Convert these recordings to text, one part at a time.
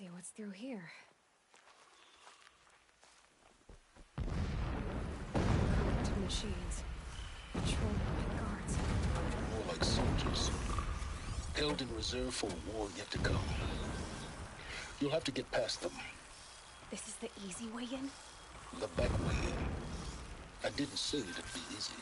see what's through here. Corrupted machines. Controlled by guards. More like soldiers. Held in reserve for a war yet to come. You'll have to get past them. This is the easy way in? The back way in. I didn't say it'd be easy.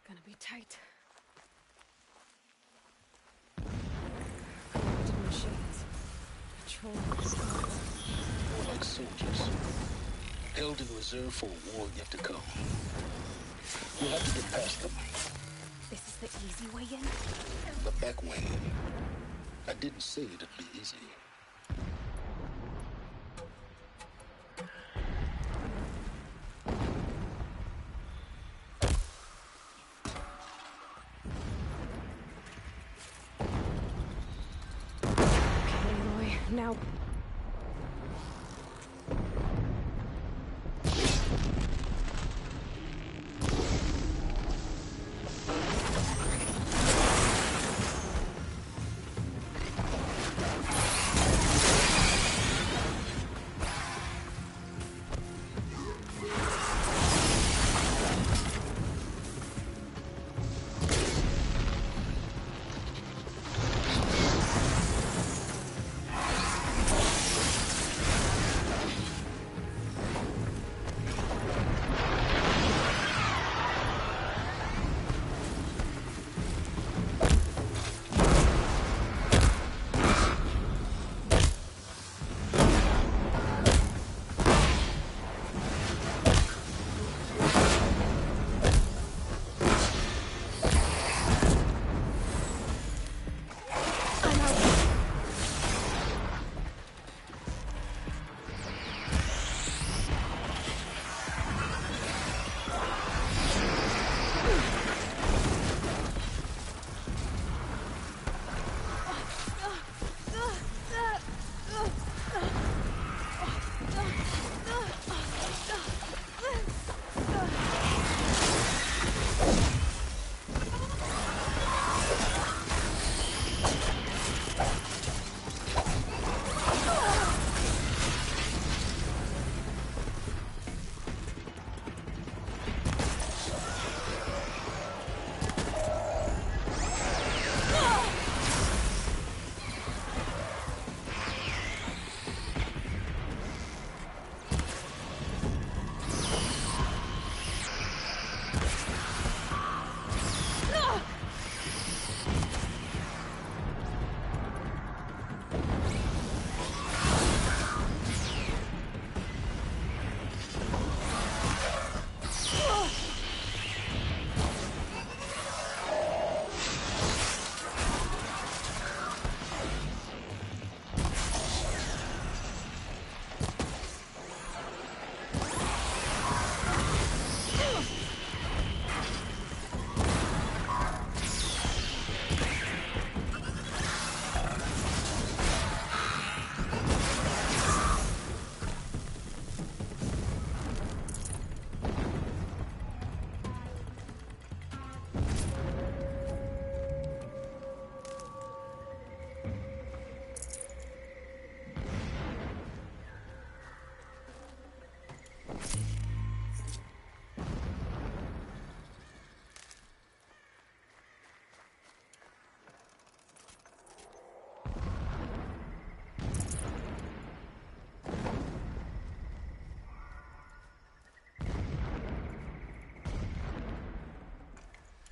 Gonna be tight. Corrupted machines. Controlled by guards. More like soldiers. Held in reserve for a war yet to come. You'll have to get past them. This is the easy way in? The back way in. I didn't say it'd be easy. Okay, Aloy, now...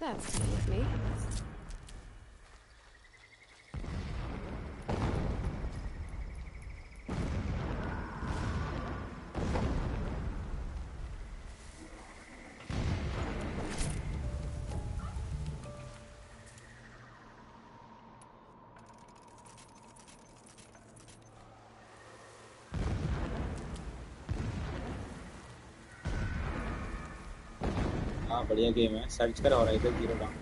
That's fine with me. हाँ बढ़िया game है search कर और इधर zero down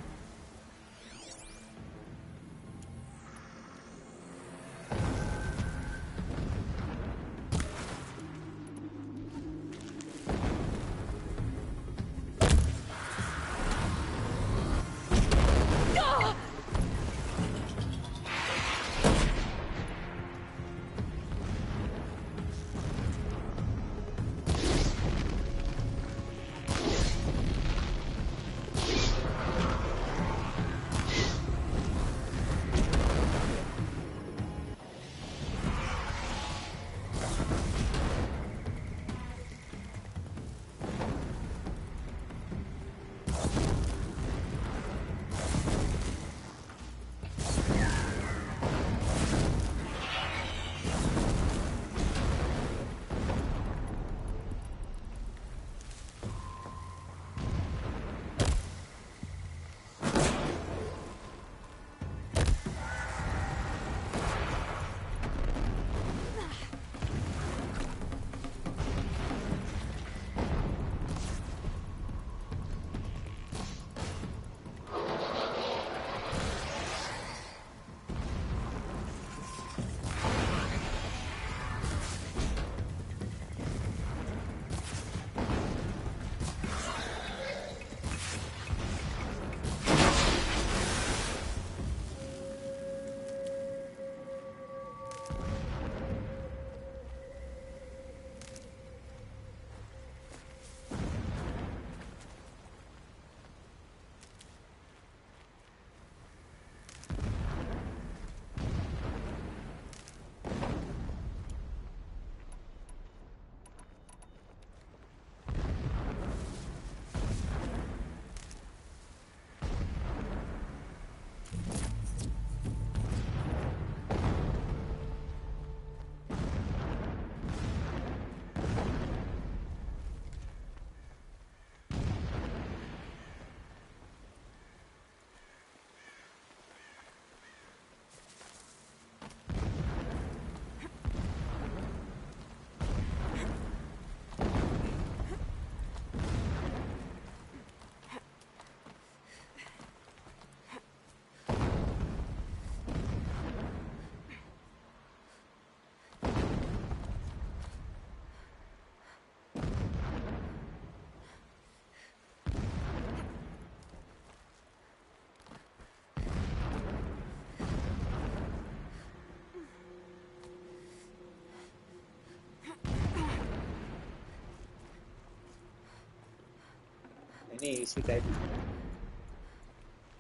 नहीं इसी type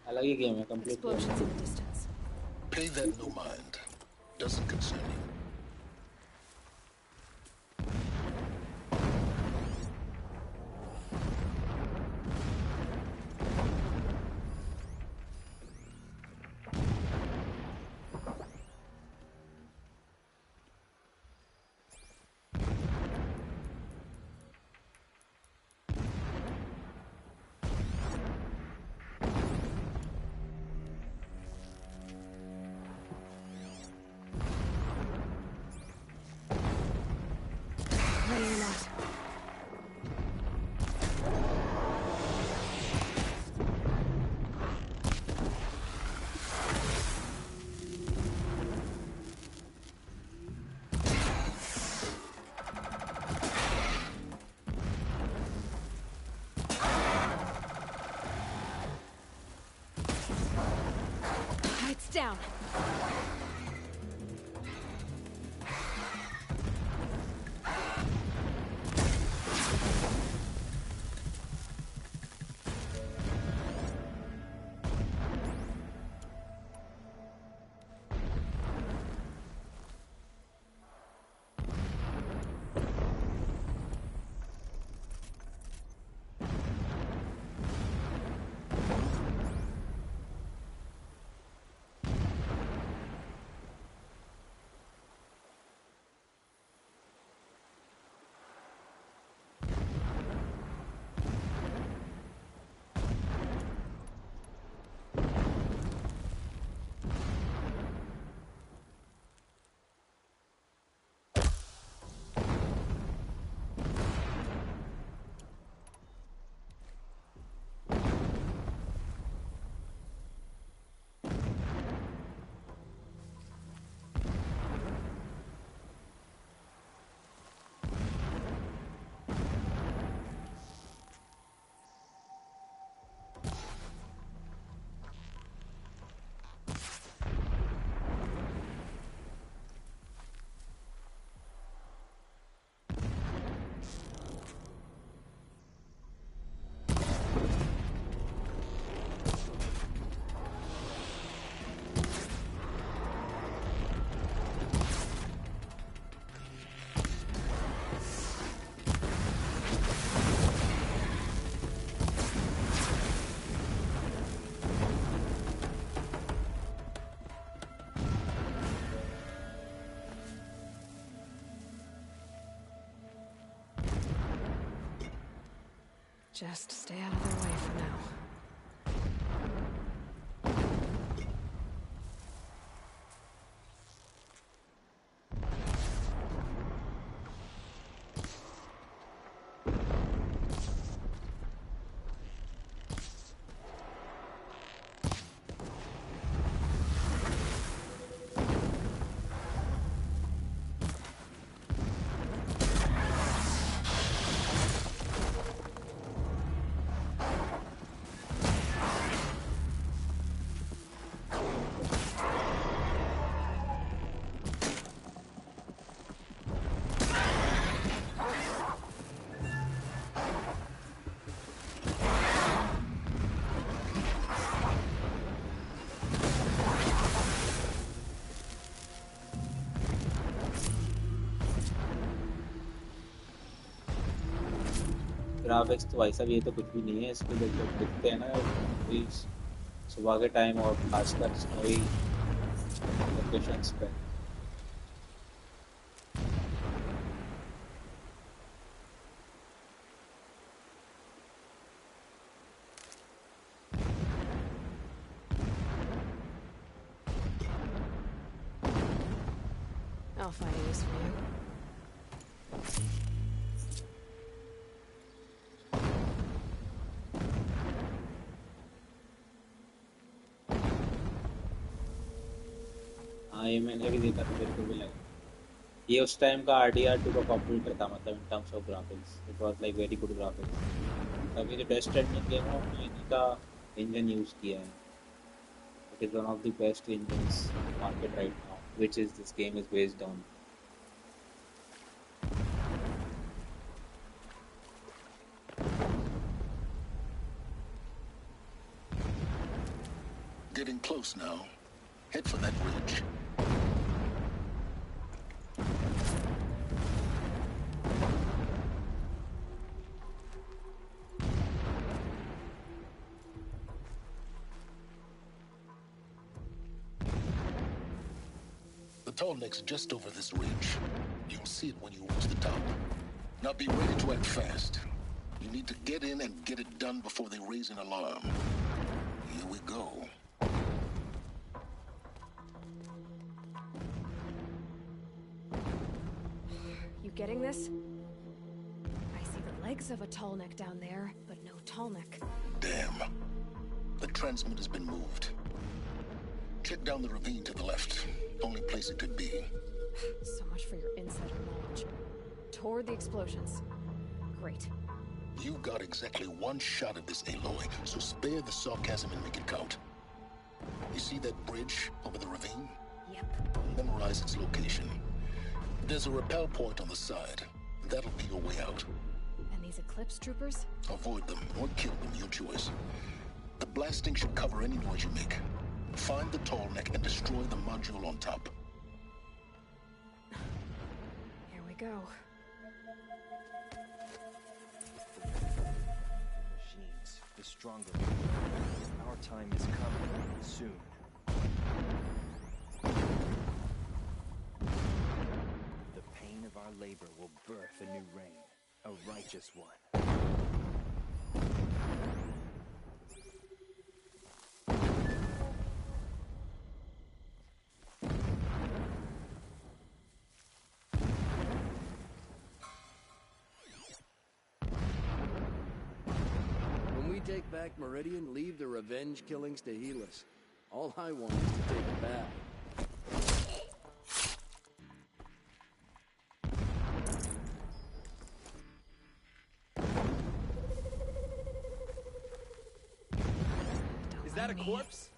अलग ही game है complete Explosions in the distance. Pay that no mind. Doesn't concern you. Ready or not. Lights down. Just stay out of their way for now. Graphics तो भाई साहब ये तो कुछ भी नहीं है इसके जब दिखते हैं ना वही सुबह के टाइम और खासकर स्नोई लोकेशंस पे I'll find a use for you. हाँ ये मैंने भी देखा था मेरे को भी लगा ये उस टाइम का RDR2 का कॉम्पिटिटर था मतलब in terms of graphics it was like very good graphics अभी जो डेथ स्ट्रैंडिंग गेम है उसमें इन्हीं का इंजन यूज़ किया है it is one of the best engines market right now which is this game is based on Getting close now. Head for that ridge. The tall neck's just over this ridge. You'll see it when you reach the top. Now be ready to act fast. You need to get in and get it done before they raise an alarm. Here we go. You getting this? I see the legs of a tall neck down there, but no tall neck. Damn. The transmitter's been moved. Check down the ravine to the left. Only place it could be. So much for your insider knowledge. Toward the explosions. Great. You've got exactly one shot at this, Aloy, so spare the sarcasm and make it count. You see that bridge over the ravine? Yep. Memorize its location. There's a rappel point on the side. That'll be your way out. And these Eclipse troopers? Avoid them or kill them, your choice. The blasting should cover any noise you make. Find the tall neck and destroy the module on top. Here we go. Machines, the stronger. Our time is coming soon. The pain of our labor will birth a new reign, a righteous one. Take back Meridian, leave the revenge killings to Helis. All I want is to take it back. Is that a corpse?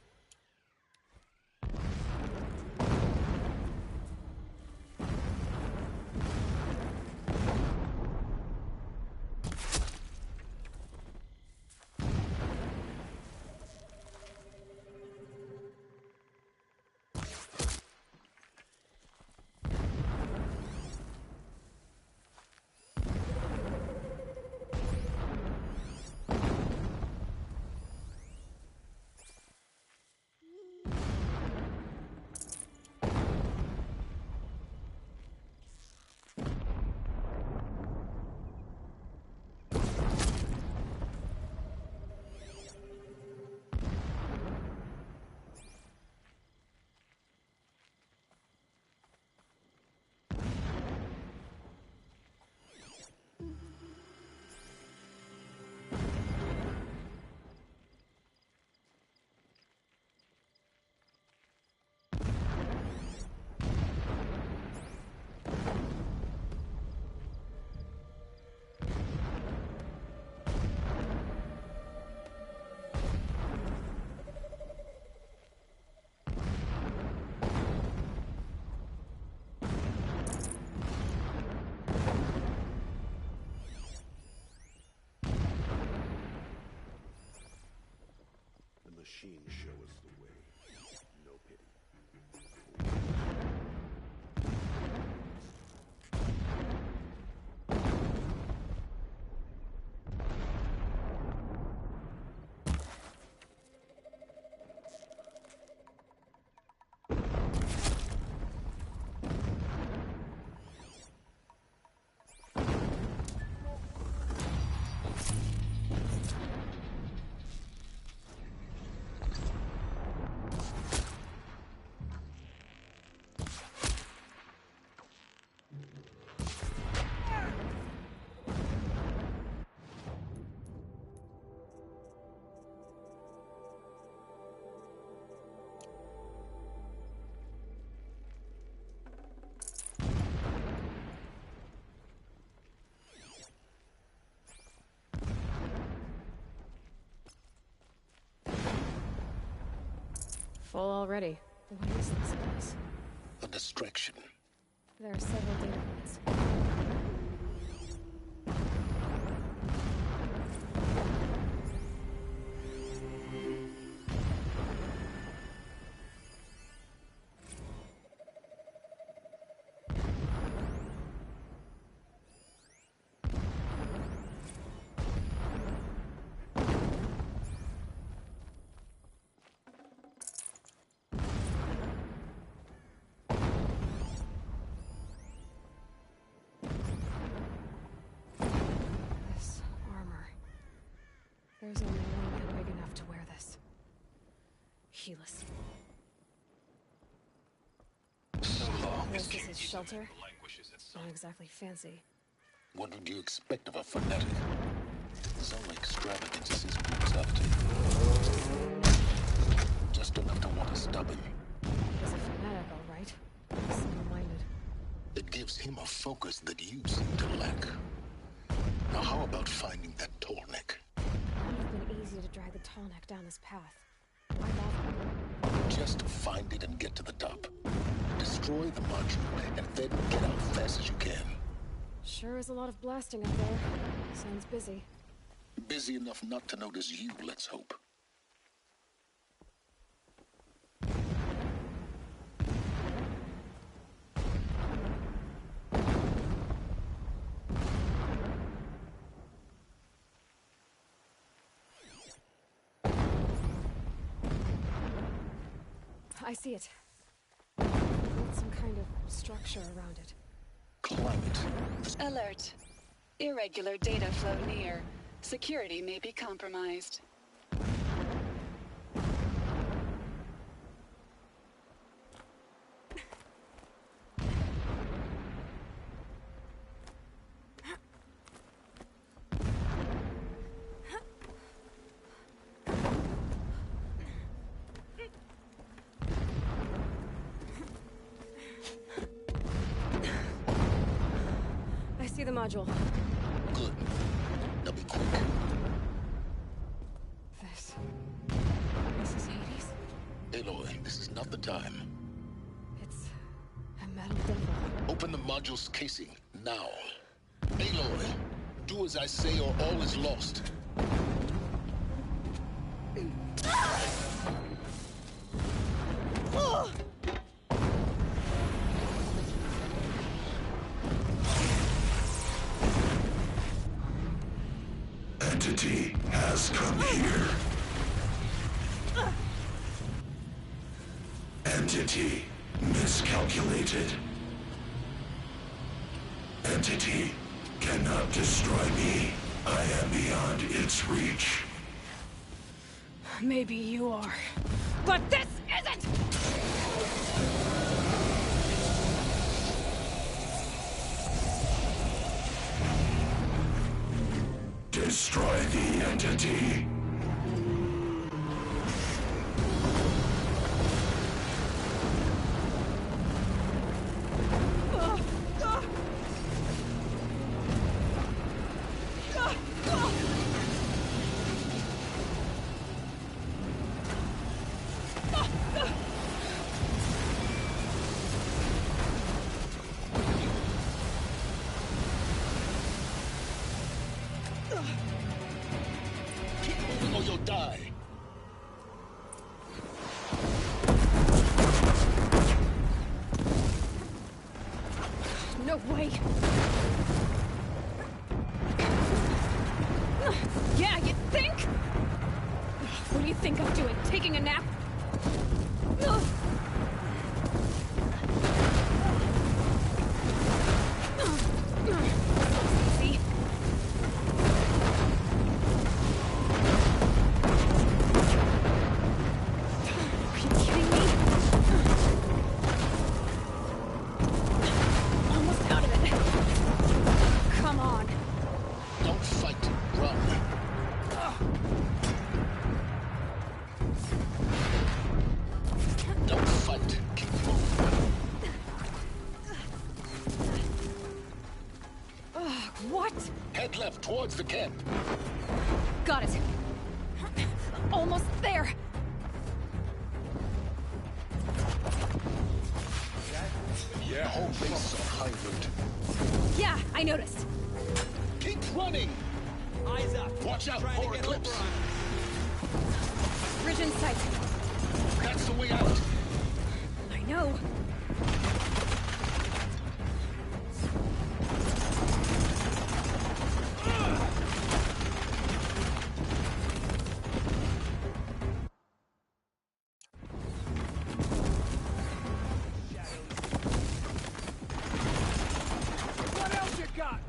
machines show us the way. No pity. Full already. What is this place? A distraction. There are several data points. This armor. There's only one man big enough to wear this. Helis. So long. This is his shelter. Not exactly fancy. What would you expect of a fanatic? His only extravagance is his boots up to. Just enough to want to stop him. He's a fanatic, all right. Single-minded. It gives him a focus that you seem to lack. Now how about finding that Tornik? It would have been easy to drag the tall neck down this path. Why bother? Just find it and get to the top. Destroy the module and then get out fast as you can. Sure is a lot of blasting up there. Sounds busy. Busy enough not to notice you, let's hope. I see it. Built some kind of structure around it. Climate. Alert. Irregular data flow near. Security may be compromised. I see the module. Good. Now be quick. This is Hades? Aloy, this is not the time. It's a metal devil. Open the module's casing, now. Aloy, do as I say or all is lost. Entity has come here. Entity miscalculated. Entity cannot destroy me. I am beyond its reach. Maybe you are. But this isn't! Destroy the entity. No way! Yeah, you think? What do you think I'm doing? Taking a nap? See? Are you kidding me? Almost out of it. Come on. Don't fight. Run. Don't fight. Keep moving. What? Head left towards the camp. Got it. Almost there. The whole base on high route. Yeah, I noticed. Keep running. Eyes up. Watch out Trying to for get Eclipse. overrun. Bridge in sight. That's the way out. I know. What else you got?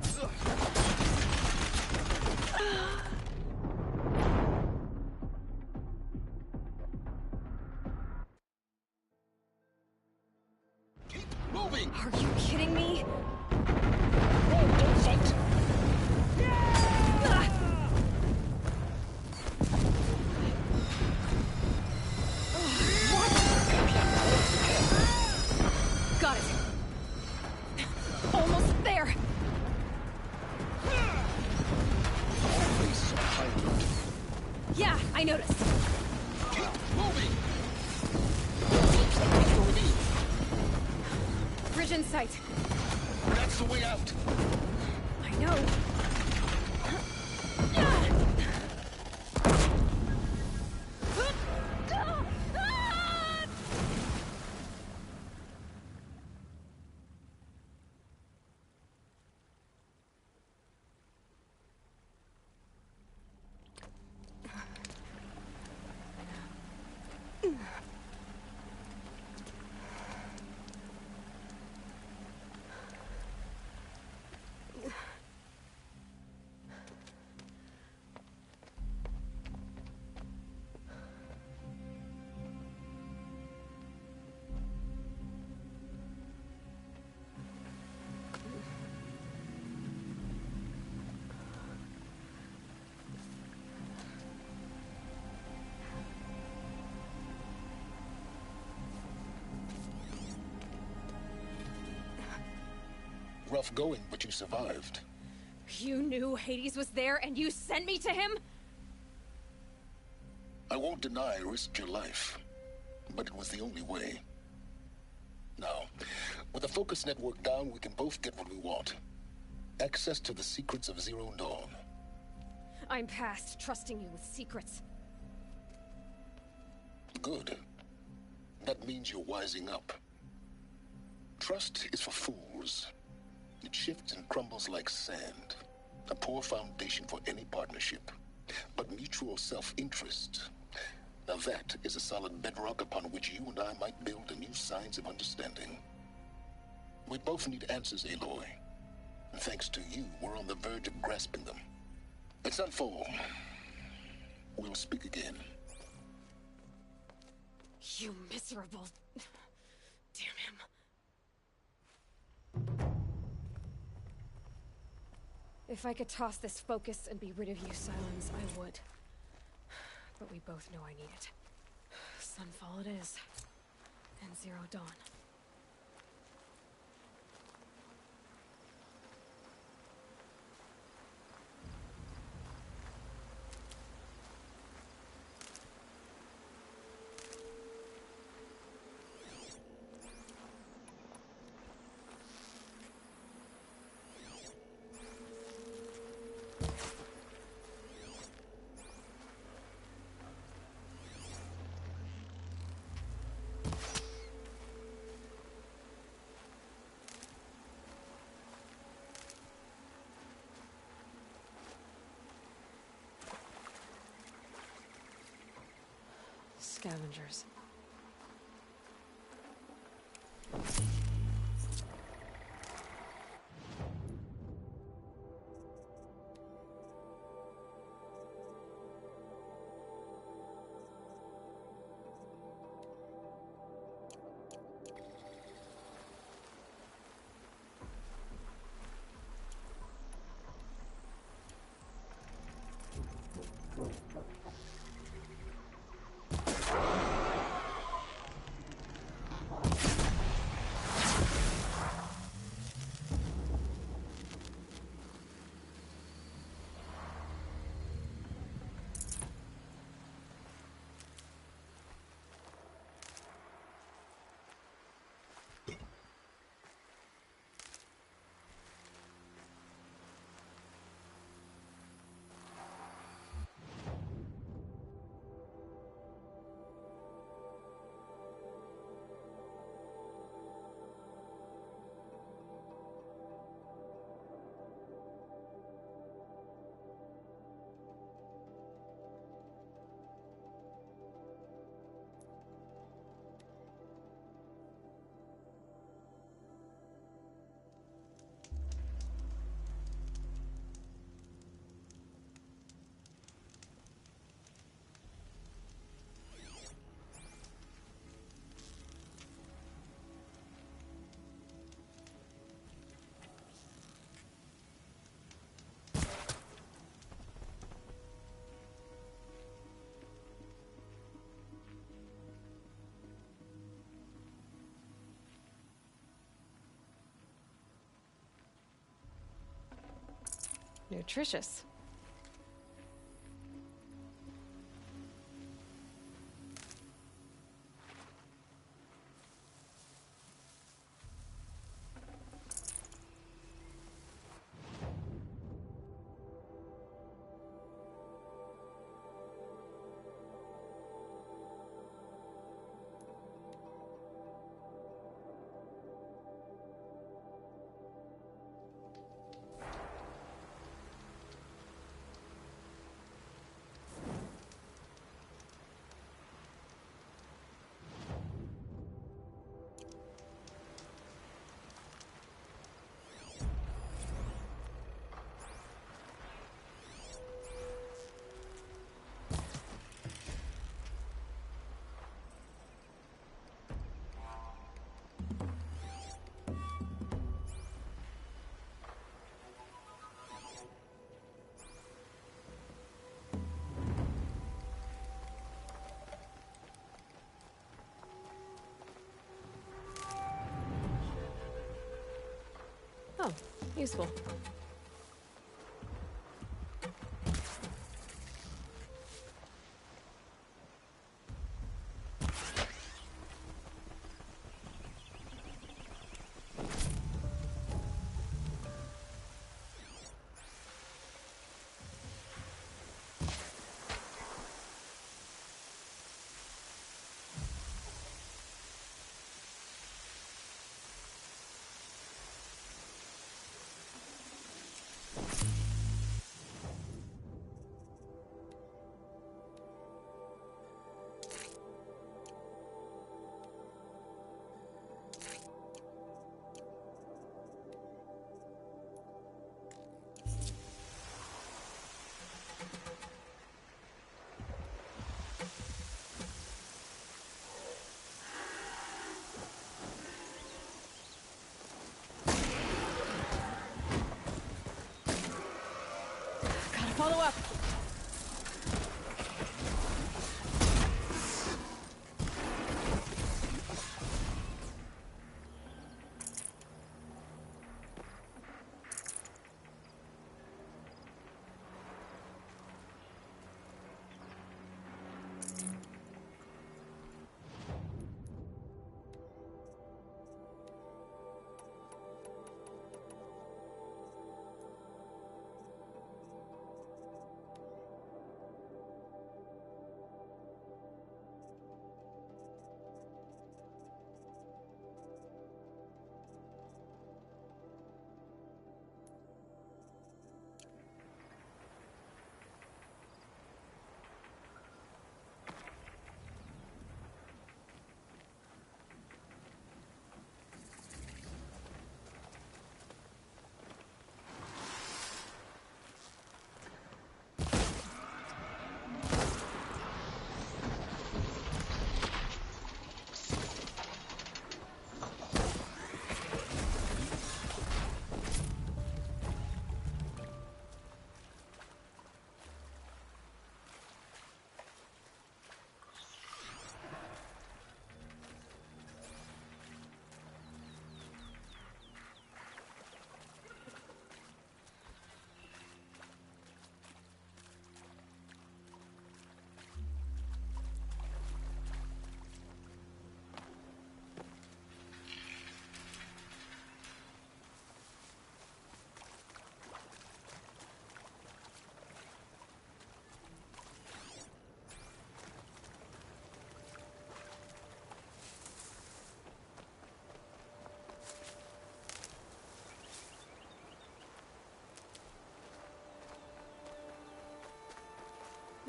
Keep moving. Are you kidding me? Run. Don't fight. Ah! Got it. Almost there. Whole base on high route. Yeah, I noticed. Keep moving. Looks like it's a ravine. Bridge in sight. That's the way out. I know. Rough going, but you survived. You knew Hades was there and you sent me to him? I won't deny I risked your life, but it was the only way. Now, with the focus network down, we can both get what we want. Access to the secrets of Zero Dawn. I'm past trusting you with secrets. Good. That means you're wising up. Trust is for fools. It shifts and crumbles like sand. A poor foundation for any partnership. But mutual self-interest. Now that is a solid bedrock upon which you and I might build a new science of understanding. We both need answers, Aloy. And thanks to you, we're on the verge of grasping them. Let's unfold. We'll speak again. You miserable... Damn him. If I could toss this focus and be rid of you, Silence, I would. But we both know I need it. Sunfall it is. And Zero Dawn. scavengers. Nutritious. Oh, useful.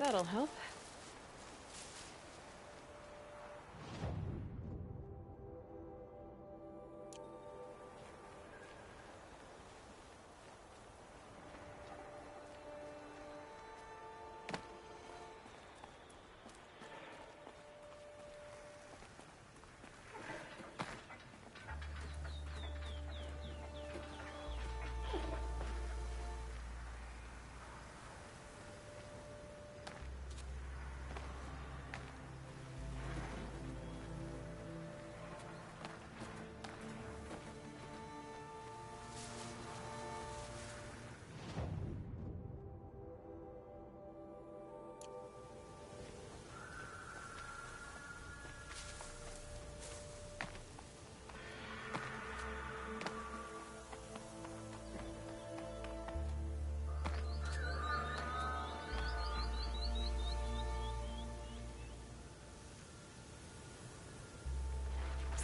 That'll help.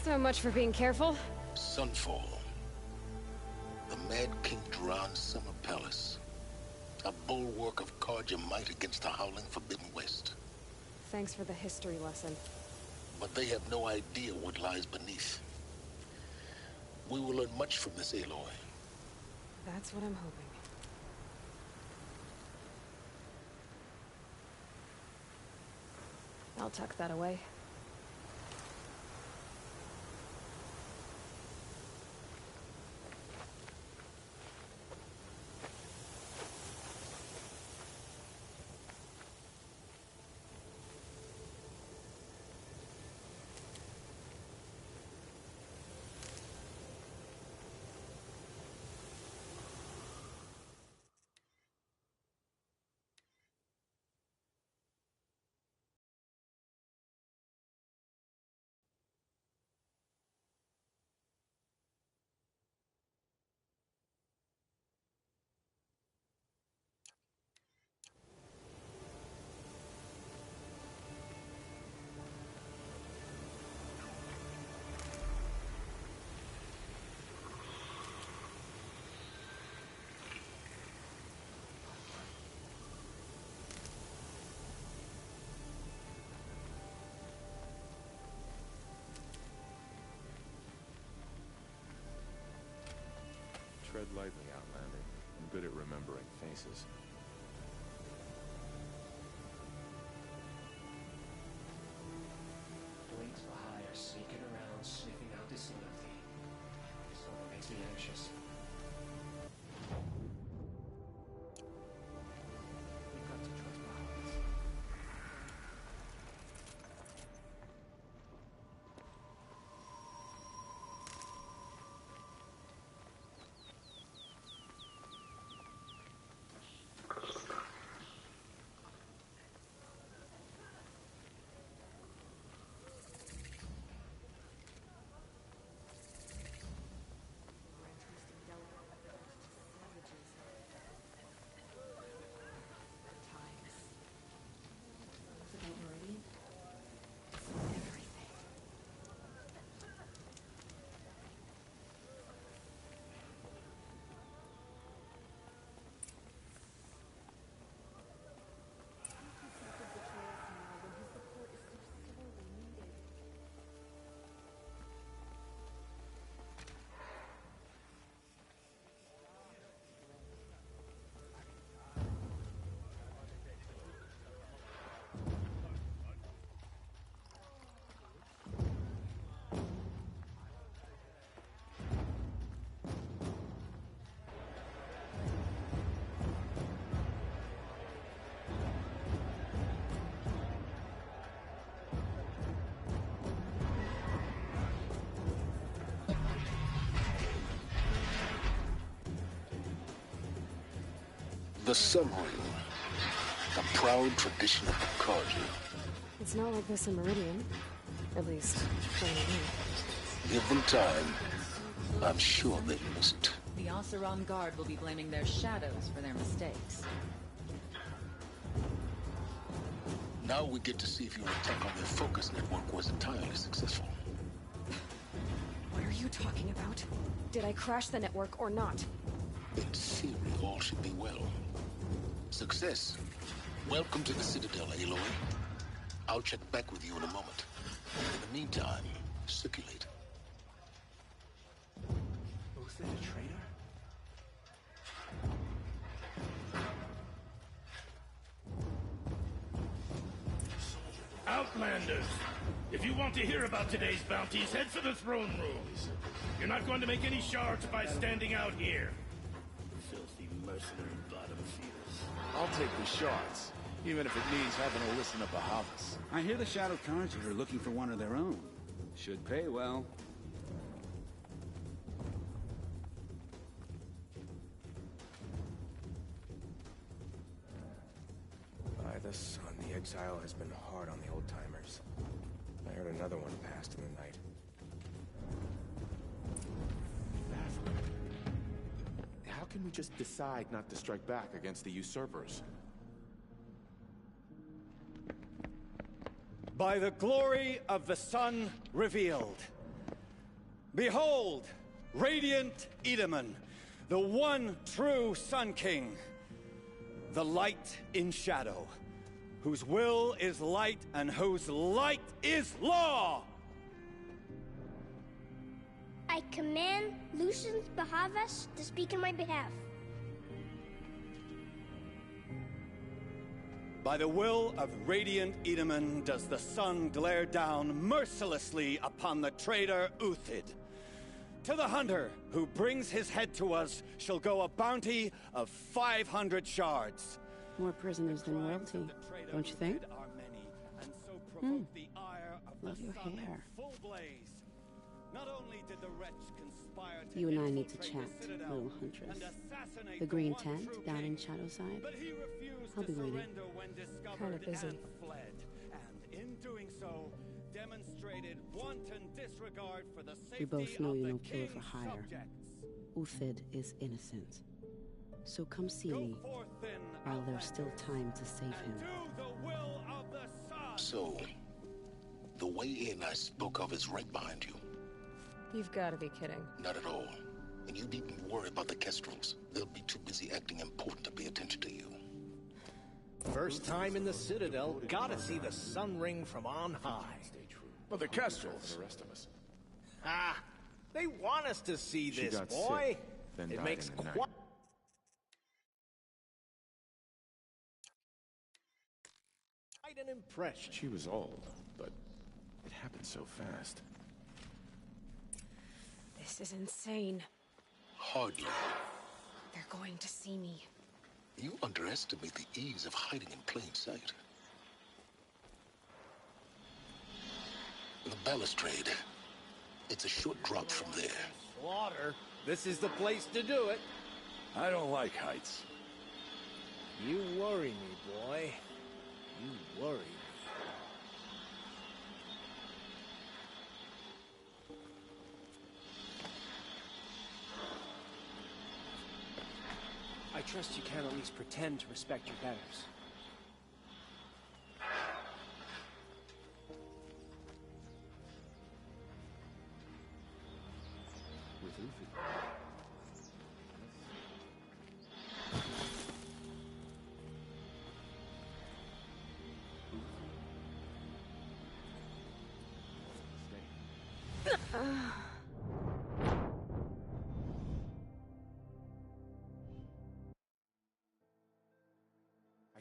So much for being careful. Sunfall. The Mad King Duran's summer palace. A bulwark of Carja might against the howling Forbidden West. Thanks for the history lesson. But they have no idea what lies beneath. We will learn much from this Aloy. That's what I'm hoping. I'll tuck that away. Tread lightly, Outlander. I'm good at remembering faces. Blades for hire sneaking around, sniffing out this sympathy. This only makes me anxious. We've got to trust Bahans. The Sun Ring. A proud tradition of the Carja. It's not like this in Meridian. At least, for me. Give them time. I'm sure they miss it. The Oseram Guard will be blaming their shadows for their mistakes. Now we get to see if your attack on their focus network was entirely successful. What are you talking about? Did I crash the network or not? In theory, all should be well. Success Welcome to the Citadel, Aloy. I'll check back with you in a moment. In the meantime, circulate. Uthid a traitor? Outlanders! If you want to hear about today's bounties, head for the throne room. You're not going to make any shards by standing out here. Filthy mercenary bottom feeders. I'll take the shards, even if it means having to listen to Bahavas. I hear the Shadow Cards are looking for one of their own. Should pay well. By the sun, the exile has been hard on the old-timers. I heard another one passed in the night. How can we just decide not to strike back against the usurpers? By the glory of the sun revealed. Behold, radiant Edaman, the one true Sun King. The light in shadow, whose will is light and whose light is law! I command Lucius Bahavas to speak in my behalf. By the will of radiant Edaman does the sun glare down mercilessly upon the traitor Uthid. To the hunter who brings his head to us shall go a bounty of 500 shards. More prisoners than royalty, don't you think? Love your hair. Not only did the wretch conspire to You and I need to chat, little huntress. The green tent down in Shadowside? I'll be waiting. Kinda busy. And in doing so, demonstrated wanton disregard for the safety We both know of you're the no killer for king's hire. subjects. Uthid is innocent. So come see me, while there's still time to save him. So, the way in I spoke of is right behind you. You've got to be kidding. Not at all. And you needn't worry about the Kestrels. They'll be too busy acting important to pay attention to you. First time in the Citadel, gotta see the sun ring from on high. Well, the Kestrels. The rest of us. Ah, they want us to see She this, got boy. sick, then It died makes in the night. quite an impression. She was old, but it happened so fast. This is insane. Hardly. They're going to see me. You underestimate the ease of hiding in plain sight. The balustrade. It's a short drop from there. Slaughter. This is the place to do it. I don't like heights. You worry me, boy. You worry me. I trust you can at least pretend to respect your betters. With Uthid.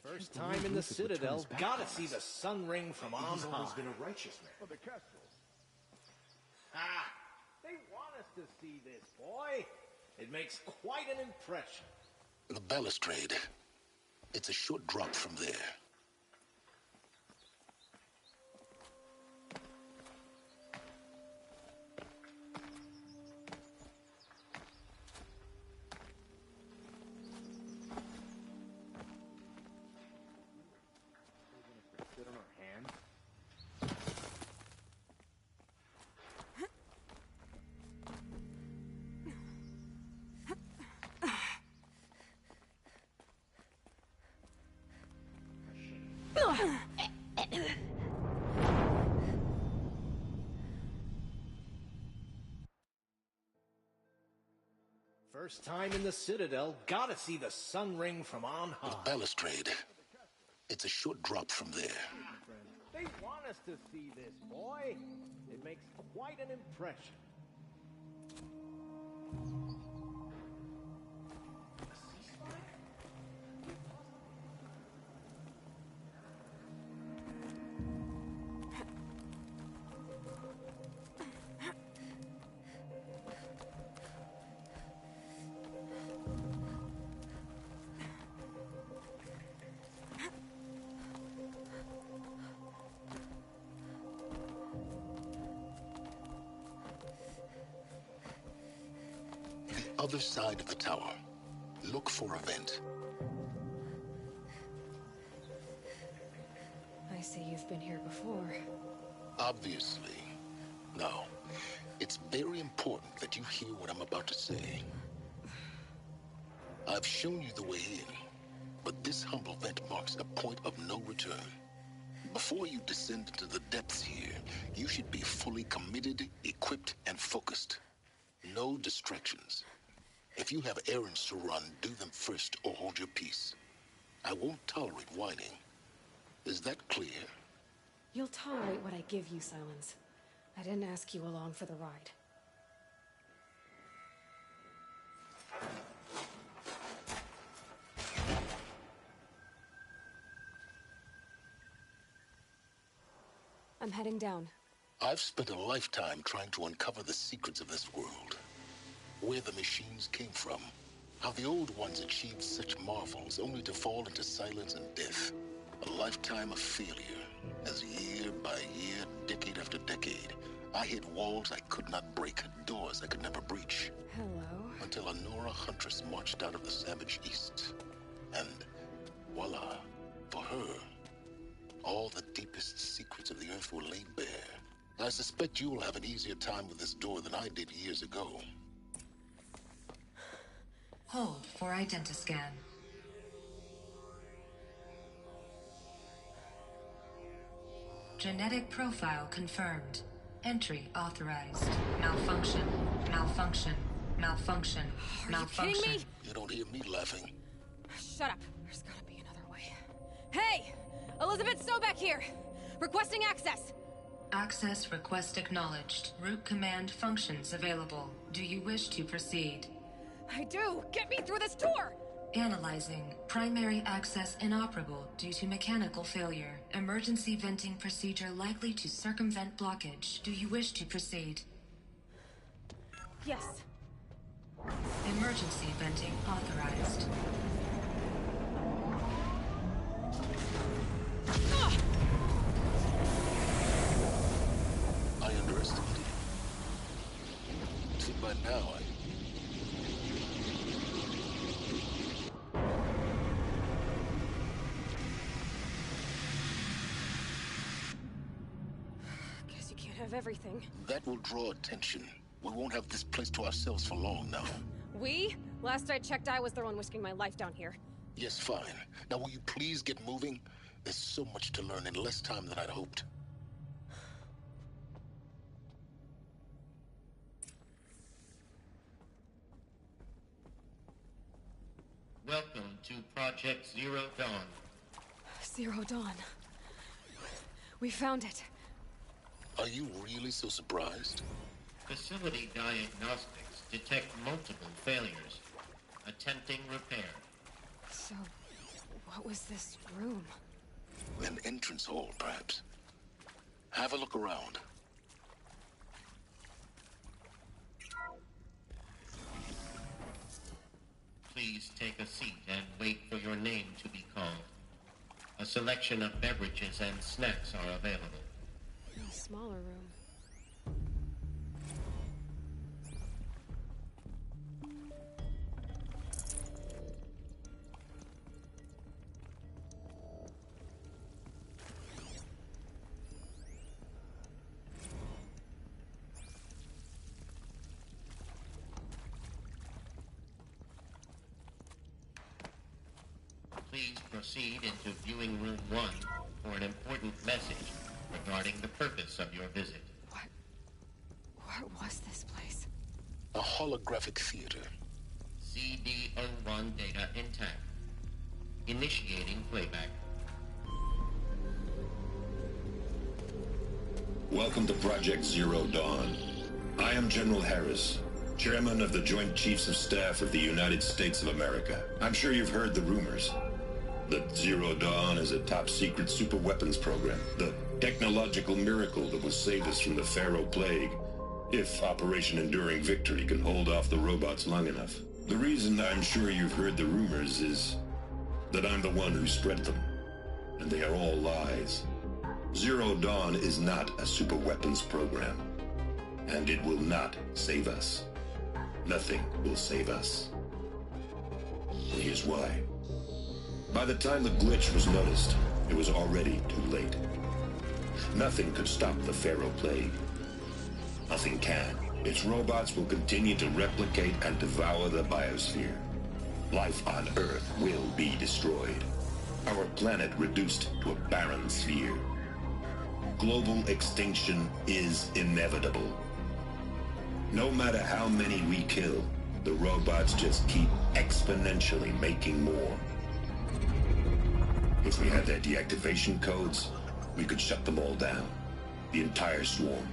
First time in the Citadel, gotta see the sun ring from on He's high. always been a righteous man. Well, the Kestrels. Ah, they want us to see this, boy. It makes quite an impression. The balustrade. It's a short drop from there. Sit on her hand. First time in the Citadel, gotta see the sun ring from on high. The balustrade. It's a short drop from there. They want us to see this, boy. It makes quite an impression. Other side of the tower. Look for a vent. I see you've been here before. Obviously. Now, it's very important that you hear what I'm about to say. I've shown you the way in, but this humble vent marks a point of no return. Before you descend into the depths here, you should be fully committed, equipped, and focused. No distractions. If you have errands to run, do them first or hold your peace. I won't tolerate whining. Is that clear? You'll tolerate what I give you, Silence. I didn't ask you along for the ride. I'm heading down. I've spent a lifetime trying to uncover the secrets of this world. Where the machines came from. How the old ones achieved such marvels only to fall into silence and death. A lifetime of failure. As year by year, decade after decade, I hit walls I could not break, doors I could never breach. Hello? Until a Nora huntress marched out of the savage east. And voila, for her, all the deepest secrets of the earth were laid bare. I suspect you'll have an easier time with this door than I did years ago. Hold for identiscan. Genetic profile confirmed. Entry authorized. Malfunction. Malfunction. Malfunction. Malfunction. Are you kidding me? You don't hear me laughing. Shut up. There's gotta be another way. Hey! Elizabeth Sobek here! Requesting access! Access request acknowledged. Root command functions available. Do you wish to proceed? I do! Get me through this door! Analyzing. Primary access inoperable due to mechanical failure. Emergency venting procedure likely to circumvent blockage. Do you wish to proceed? Yes. Emergency venting authorized. I underestimated you. See, by now, Guess you can't have everything. that will draw attention. We won't have this place to ourselves for long now. We? Last I checked, I was the one risking my life down here. Yes, fine. Now will you please get moving? There's so much to learn in less time than I'd hoped. Welcome to Project Zero Dawn. Zero Dawn. We found it. Are you really so surprised? Facility diagnostics detect multiple failures. Attempting repair. So, what was this room? An entrance hall, perhaps. Have a look around. Please take a seat and wait for your name to be called. A selection of beverages and snacks are available. A smaller room. Please proceed into viewing room 1 for an important message regarding the purpose of your visit. What was this place? A holographic theater. CD01 data intact. Initiating playback. Welcome to Project Zero Dawn. I am General Harris, Chairman of the Joint Chiefs of Staff of the United States of America. I'm sure you've heard the rumors that Zero Dawn is a top-secret superweapons program, the technological miracle that will save us from the Pharaoh Plague, if Operation Enduring Victory can hold off the robots long enough. The reason I'm sure you've heard the rumors is that I'm the one who spread them, and they are all lies. Zero Dawn is not a superweapons program, and it will not save us. Nothing will save us. And here's why. By the time the glitch was noticed, it was already too late. Nothing could stop the Pharaoh Plague. Nothing can. Its robots will continue to replicate and devour the biosphere. Life on Earth will be destroyed. Our planet reduced to a barren sphere. Global extinction is inevitable. No matter how many we kill, the robots just keep exponentially making more. If we had their deactivation codes, we could shut them all down. The entire swarm.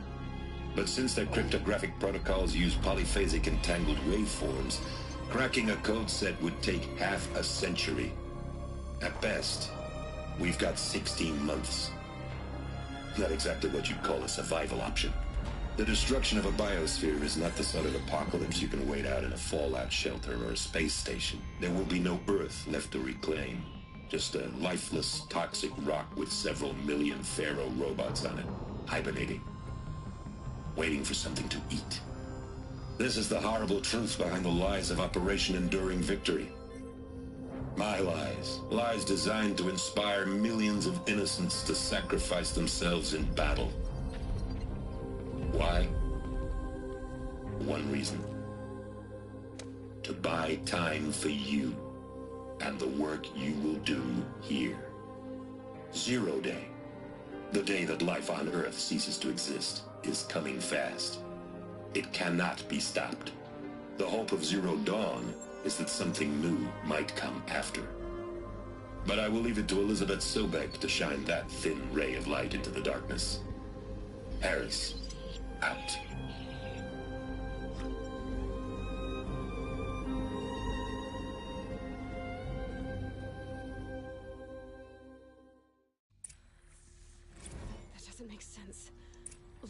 But since their cryptographic protocols use polyphasic entangled waveforms, cracking a code set would take half a century. At best, we've got 16 months. Not exactly what you'd call a survival option. The destruction of a biosphere is not the sort of apocalypse you can wait out in a fallout shelter or a space station. There will be no Earth left to reclaim. Just a lifeless, toxic rock with several million Pharaoh robots on it, hibernating, waiting for something to eat. This is the horrible truth behind the lies of Operation Enduring Victory. My lies. Lies designed to inspire millions of innocents to sacrifice themselves in battle. Why? One reason. To buy time for you and the work you will do here. Zero Day, the day that life on Earth ceases to exist, is coming fast. It cannot be stopped. The hope of Zero Dawn is that something new might come after. But I will leave it to Elizabeth Sobek to shine that thin ray of light into the darkness. Harris, out. That doesn't make sense.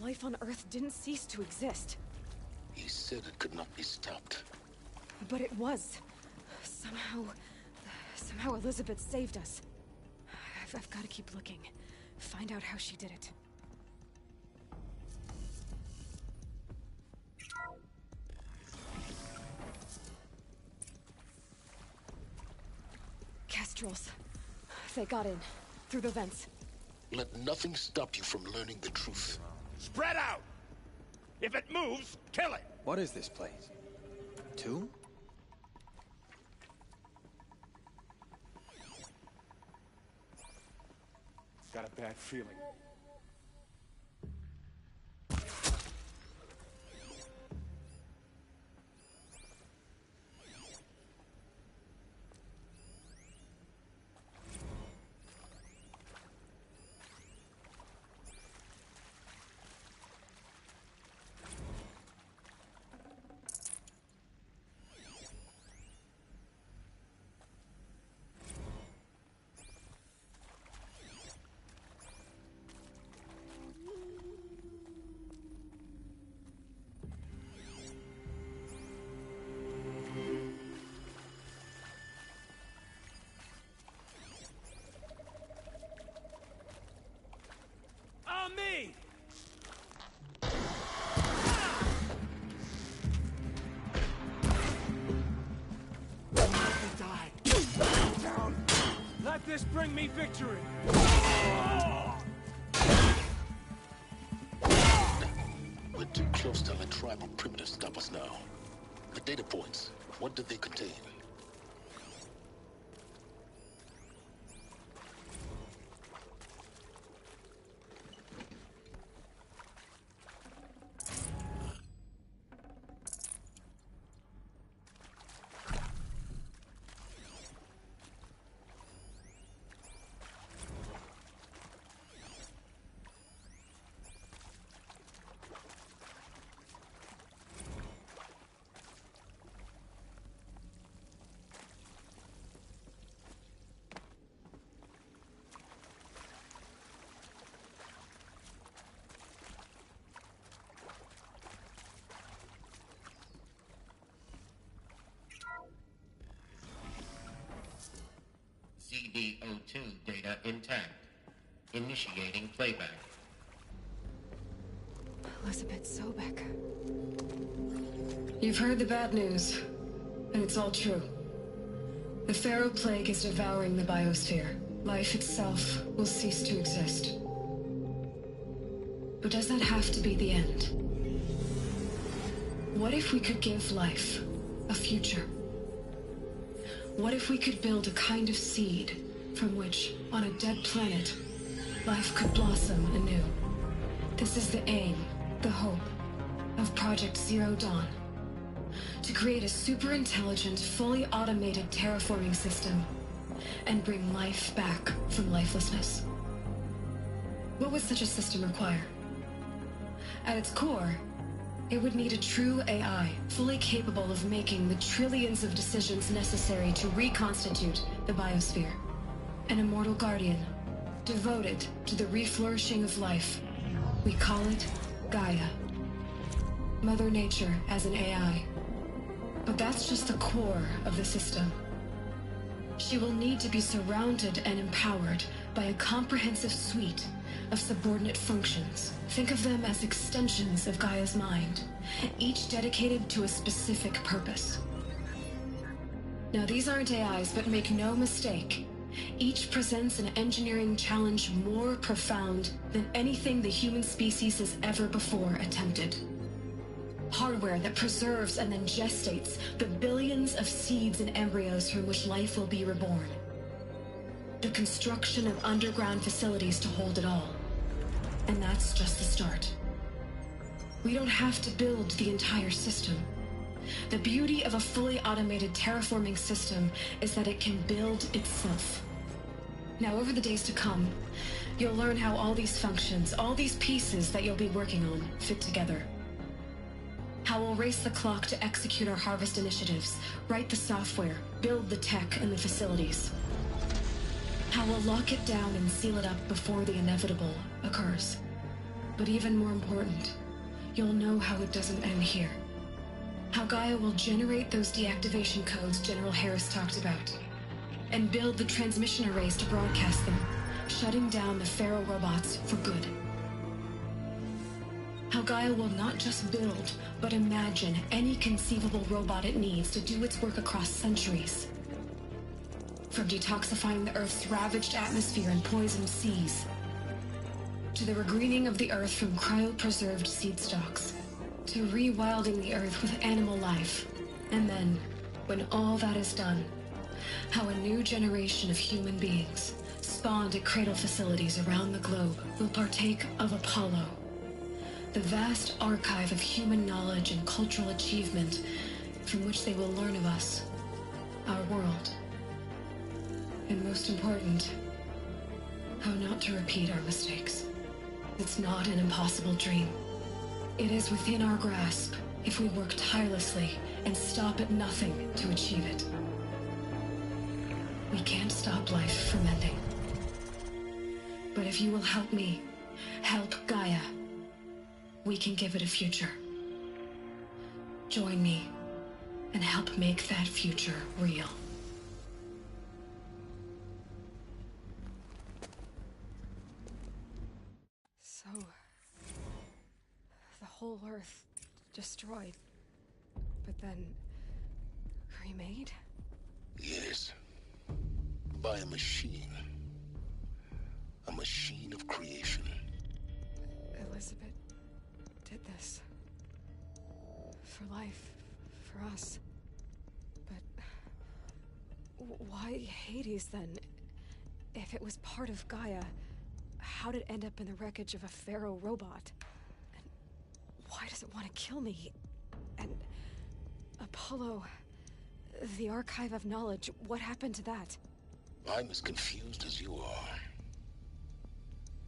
Life on Earth didn't cease to exist. He said it could not be stopped. But it was. Somehow Elizabeth saved us. I've got to keep looking. Find out how she did it. Kestrels. They got in. Through the vents. Let nothing stop you from learning the truth. Spread out! If it moves, kill it! What is this place? A tomb? Got a bad feeling. On me! Down. Let this bring me victory. We're too close to let tribal primitives stop us now. The data points, what did they contain? 2 data intact. Initiating playback. Elizabeth Sobek. You've heard the bad news, and it's all true. The Pharaoh Plague is devouring the biosphere. Life itself will cease to exist. But does that have to be the end? What if we could give life a future? What if we could build a kind of seed from which, on a dead planet, life could blossom anew? This is the aim, the hope, of Project Zero Dawn. To create a super-intelligent, fully automated terraforming system and bring life back from lifelessness. What would such a system require? At its core, it would need a true AI, fully capable of making the trillions of decisions necessary to reconstitute the biosphere. An immortal guardian, devoted to the reflourishing of life. We call it Gaia. Mother Nature as an AI. But that's just the core of the system. She will need to be surrounded and empowered by a comprehensive suite of subordinate functions. Think of them as extensions of Gaia's mind, each dedicated to a specific purpose. Now, these aren't AIs, but make no mistake, each presents an engineering challenge more profound than anything the human species has ever before attempted. Hardware that preserves and then gestates the billions of seeds and embryos from which life will be reborn. The construction of underground facilities to hold it all. And that's just the start. We don't have to build the entire system. The beauty of a fully automated terraforming system is that it can build itself. Now, over the days to come, you'll learn how all these functions, all these pieces that you'll be working on, fit together. How we'll race the clock to execute our harvest initiatives, write the software, build the tech and the facilities. How we'll lock it down and seal it up before the inevitable occurs. But even more important, you'll know how it doesn't end here. How Gaia will generate those deactivation codes General Harris talked about, and build the transmission arrays to broadcast them, shutting down the Pharaoh robots for good. How Gaia will not just build, but imagine any conceivable robot it needs to do its work across centuries. From detoxifying the Earth's ravaged atmosphere and poisoned seas, to the regreening of the Earth from cryopreserved seed stalks, to rewilding the Earth with animal life. And then, when all that is done, how a new generation of human beings, spawned at cradle facilities around the globe, will partake of Apollo, the vast archive of human knowledge and cultural achievement from which they will learn of us, our world. And most important, how not to repeat our mistakes. It's not an impossible dream. It is within our grasp if we work tirelessly and stop at nothing to achieve it. We can't stop life from ending. But if you will help me, help Gaia, we can give it a future. Join me and help make that future real. So, the whole Earth destroyed, but then remade? Yes. By a machine. A machine of creation. Elizabeth did this. For life. For us. But why Hades then? If it was part of Gaia, how did it end up in the wreckage of a Pharaoh robot? And why does it want to kill me? And Apollo, the Archive of Knowledge, what happened to that? I'm as confused as you are.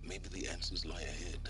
Maybe the answers lie ahead.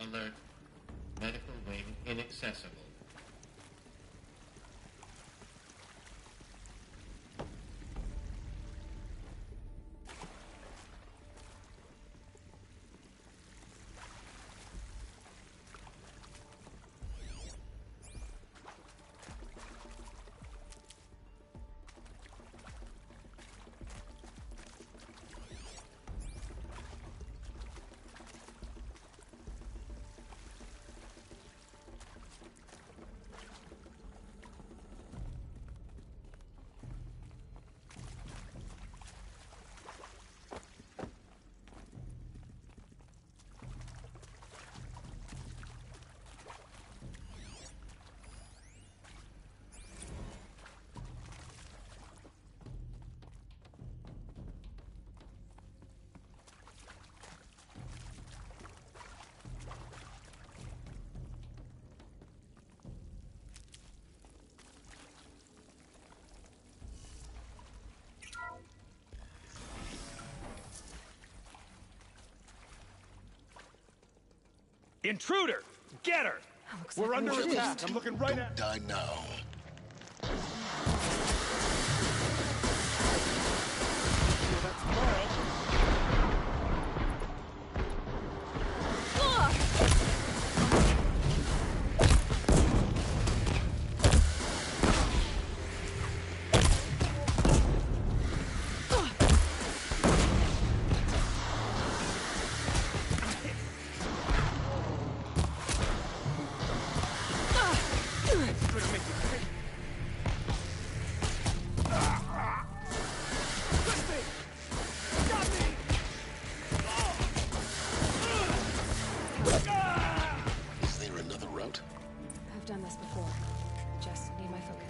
Alert. Medical wing inaccessible. Intruder! Get her! We're under attack. I'm looking right at. Die now.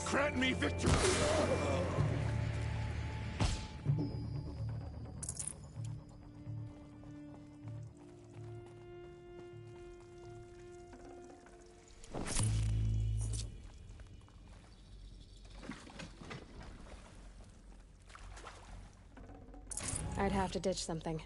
Grant me victory! I'd have to ditch something.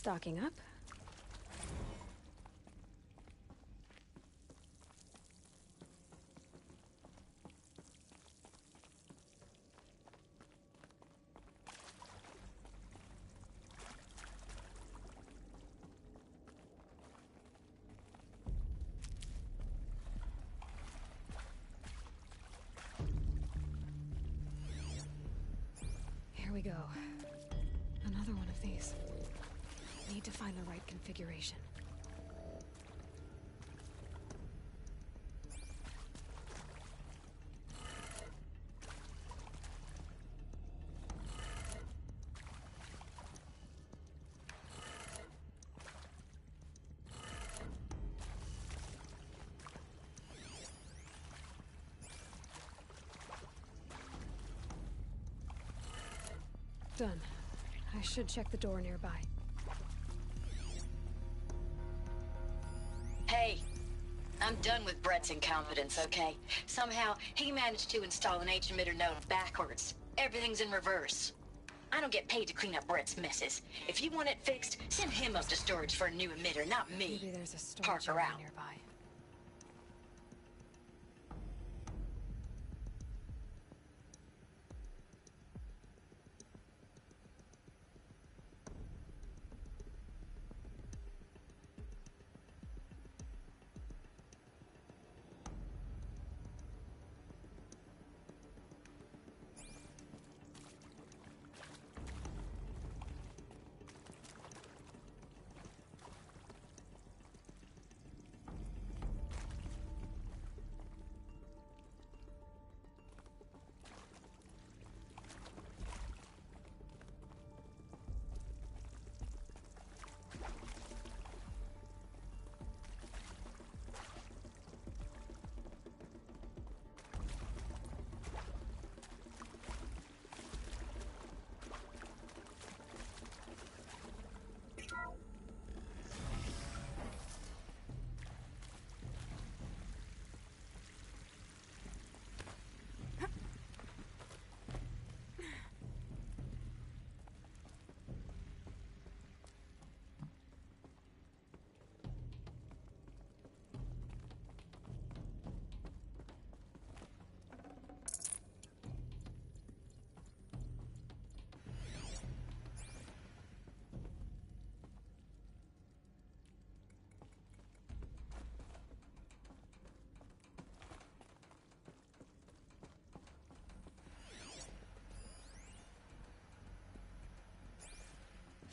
Stocking up. Here we go. Another one of these. Need to find the right configuration. Done. I should check the door nearby. Hey, I'm done with Brett's incompetence, okay? Somehow, he managed to install an H-emitter node backwards. Everything's in reverse. I don't get paid to clean up Brett's messes. If you want it fixed, send him up to storage for a new emitter, not me. Maybe there's a storage Parker area out. nearby.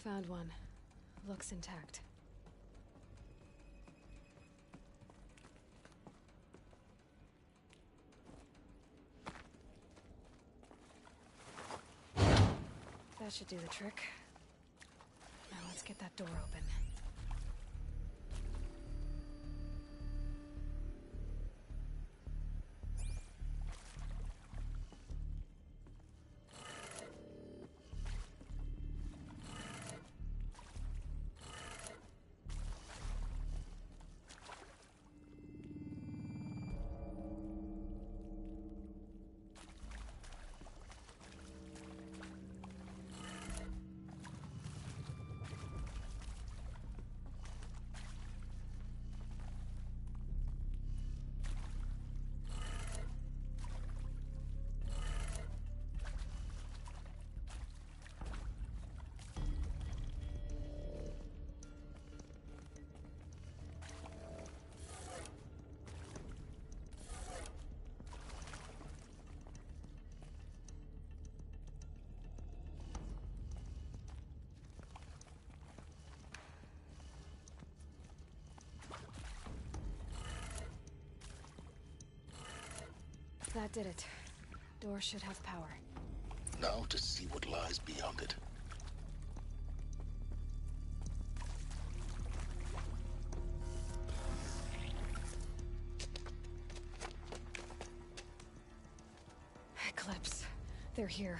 Found one. Looks intact. That should do the trick. Now let's get that door open. That did it. Door should have power. Now to see what lies beyond it. Eclipse. They're here.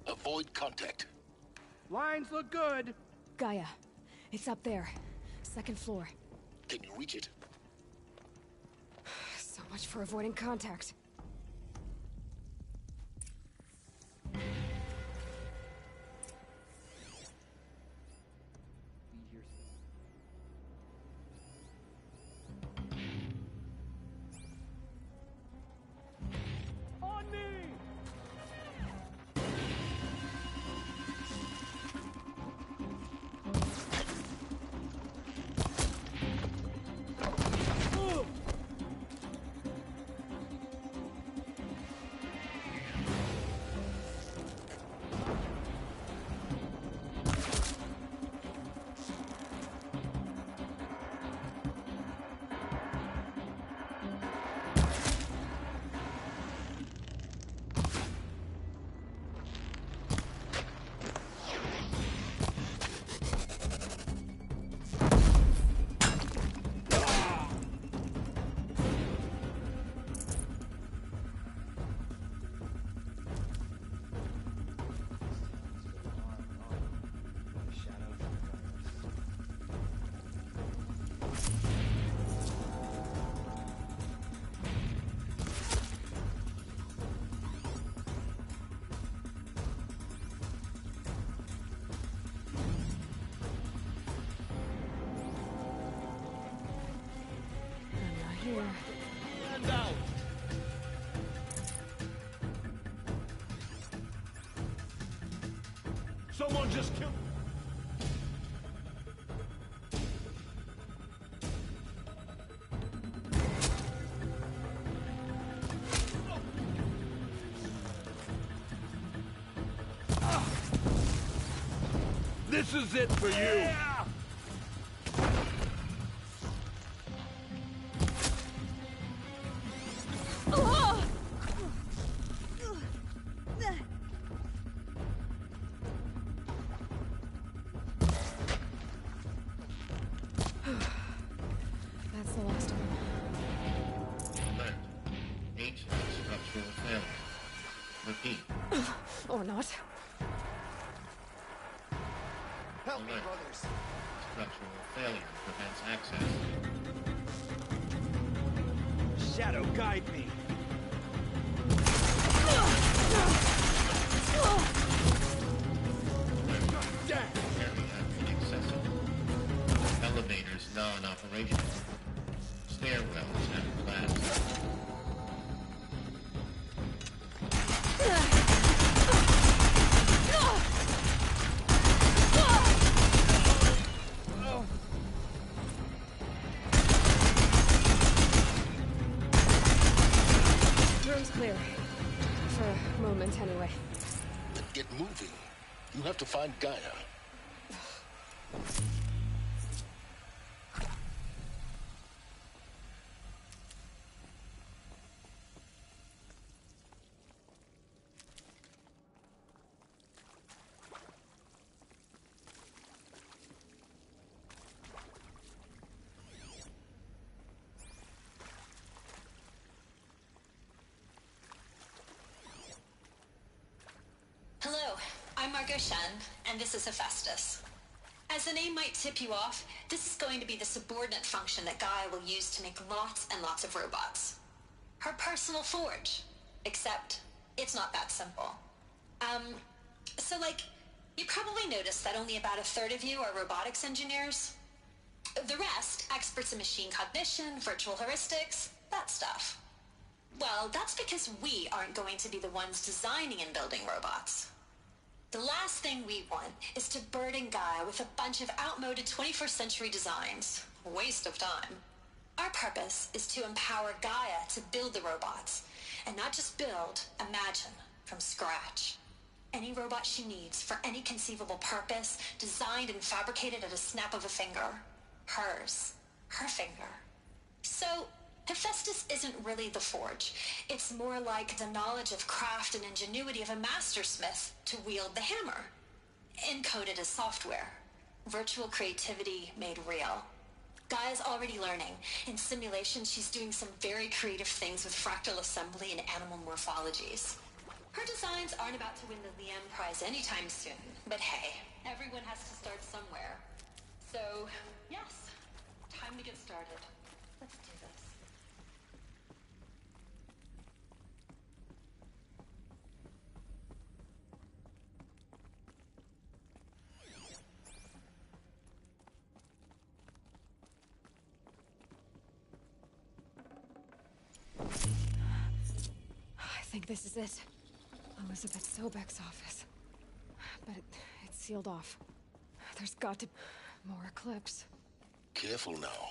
Avoid contact. Lines look good. Gaia. It's up there. Second floor. Can you reach it? So much for avoiding contact. And out. Someone just killed. This is it for you. That's the last of them. Alert. Ancient structural failure. Repeat. Or not. Help me, brothers. Structural failure prevents access. Shadow, guide me. Area inaccessible. Elevators non-operational. Stairwells have collapsed. Room's clear. For a moment, anyway. Then get moving. You have to find Gaia. Hello, I'm Margot Shen, and this is Hephaestus. As the name might tip you off, this is going to be the subordinate function that Gaia will use to make lots and lots of robots. Her personal forge. Except, it's not that simple. You probably noticed that only about a third of you are robotics engineers. The rest, experts in machine cognition, virtual heuristics, that stuff. Well, that's because we aren't going to be the ones designing and building robots. The last thing we want is to burden Gaia with a bunch of outmoded 21st century designs. A waste of time. Our purpose is to empower Gaia to build the robots, and not just build, imagine, from scratch. Any robot she needs for any conceivable purpose, designed and fabricated at a snap of a finger. Hers. Her finger. So, Hephaestus isn't really the forge. It's more like the knowledge of craft and ingenuity of a mastersmith to wield the hammer. Encoded as software. Virtual creativity made real. Gaia's already learning. In simulation, she's doing some very creative things with fractal assembly and animal morphologies. Her designs aren't about to win the Liam Prize anytime soon, but hey, everyone has to start somewhere. So, yes, time to get started. Let's do this. I think this is it. Elizabeth Sobek's office. But it's sealed off. There's got to be more Eclipse. Careful now.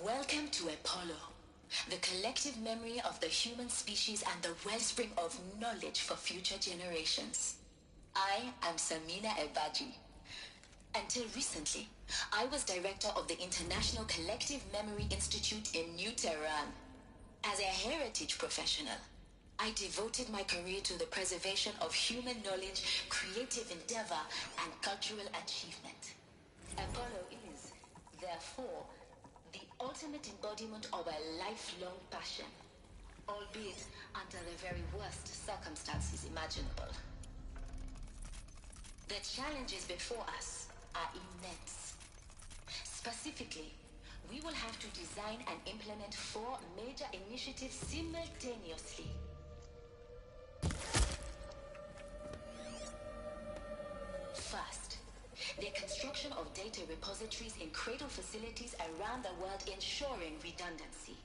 Welcome to Apollo, the collective memory of the human species and the wellspring of knowledge for future generations. I am Samina Ebaji. Until recently, I was director of the International Collective Memory Institute in New Tehran. As a heritage professional, I devoted my career to the preservation of human knowledge, creative endeavor, and cultural achievement. Apollo is, therefore, the ultimate embodiment of a lifelong passion, albeit under the very worst circumstances imaginable. The challenges before us are immense. Specifically, we will have to design and implement 4 major initiatives simultaneously. First, the construction of data repositories in cradle facilities around the world, ensuring redundancy.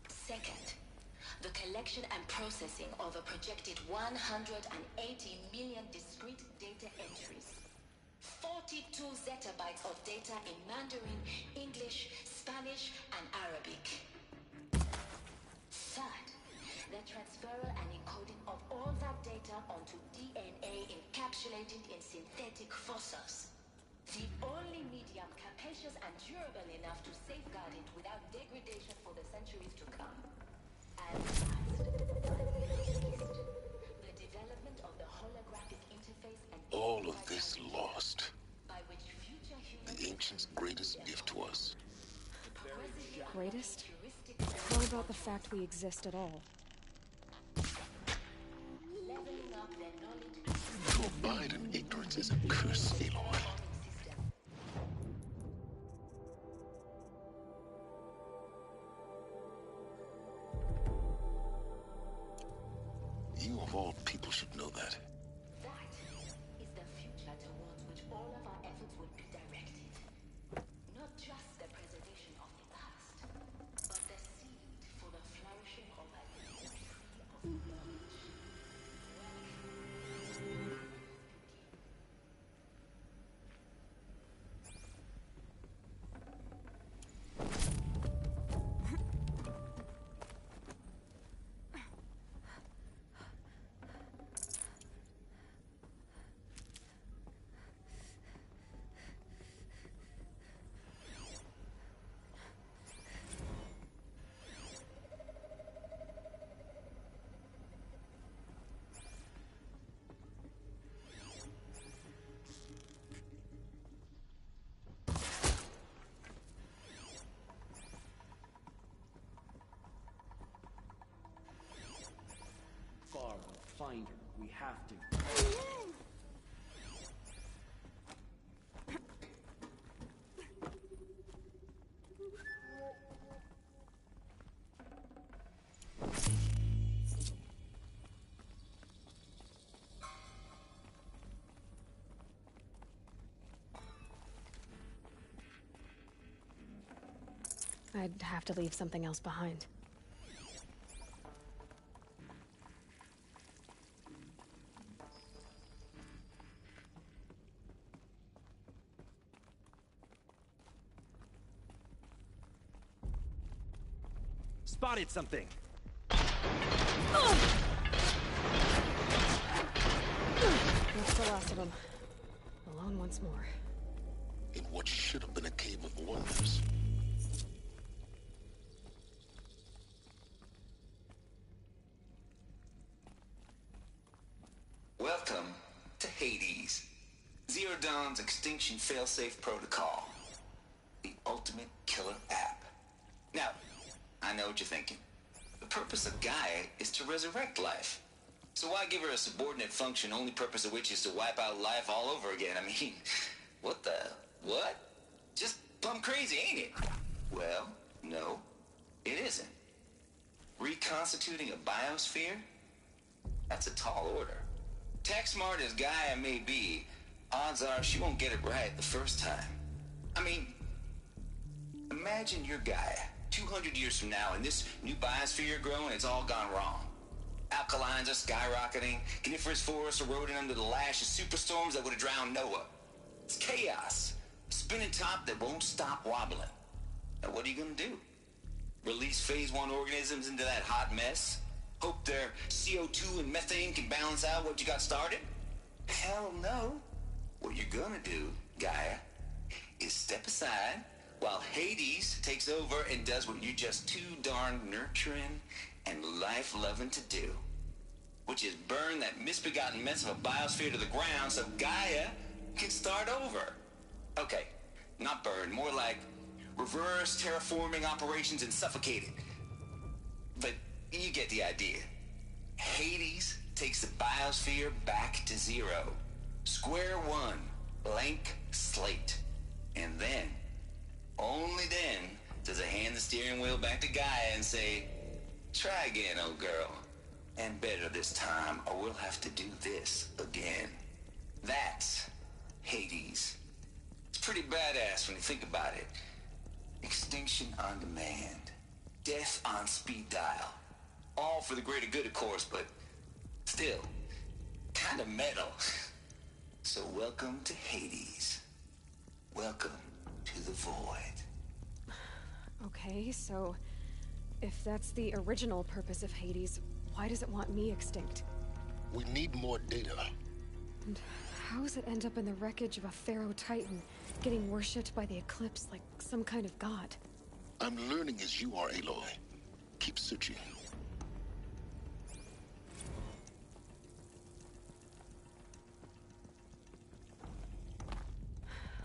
Second, the collection and processing of a projected 180 million discrete data entries. 42 zettabytes of data in Mandarin, English, Spanish, and Arabic. Third, the transferal and encoding of all that data onto DNA encapsulated in synthetic fossils. The only medium capacious and durable enough to safeguard it without degradation for the centuries to come. And last, the development of the holographic interface and All of this lost. by which future humans The ancients' greatest gift to us. Greatest? How about the fact we exist at all? leveling up their knowledge. To abide in ignorance is a curse, Aloy. You of all people should know that. have to. I'd have to leave something else behind. Spotted something. That's the last of them. Alone once more. In what should have been a cave of wonders. Welcome to Hades, Zero Dawn's extinction failsafe protocol, the ultimate killer app. Now, I know what you're thinking. The purpose of Gaia is to resurrect life. So why give her a subordinate function, only purpose of which is to wipe out life all over again? I mean, what? Just plumb crazy, ain't it? Well, no, it isn't. Reconstituting a biosphere? That's a tall order. Tech smart as Gaia may be, odds are she won't get it right the first time. I mean, imagine you're Gaia, 200 years from now, and this new biosphere you're growing, it's all gone wrong. Alkalines are skyrocketing, coniferous forests eroding under the lash of superstorms that would have drowned Noah. It's chaos, a spinning top that won't stop wobbling. Now what are you gonna do? Release phase 1 organisms into that hot mess? Hope their CO2 and methane can balance out what you got started? Hell no. What you're gonna do, Gaia, is step aside while Hades takes over and does what you're just too darn nurturing and life-loving to do, which is burn that misbegotten mess of a biosphere to the ground so Gaia can start over. Okay, not burn, more like reverse terraforming operations and suffocate it. But you get the idea. Hades takes the biosphere back to zero. Square one, blank slate. And then, only then, does it hand the steering wheel back to Gaia and say, try again, old girl. And better this time, or we'll have to do this again. That's Hades. It's pretty badass when you think about it. Extinction on demand. Death on speed dial. All for the greater good, of course, but still, kind of metal. So welcome to Hades. Welcome to the void. Okay, so if that's the original purpose of Hades, why does it want me extinct? We need more data. And how does it end up in the wreckage of a Pharaoh Titan, getting worshipped by the Eclipse like some kind of god? I'm learning as you are, Aloy. Keep searching.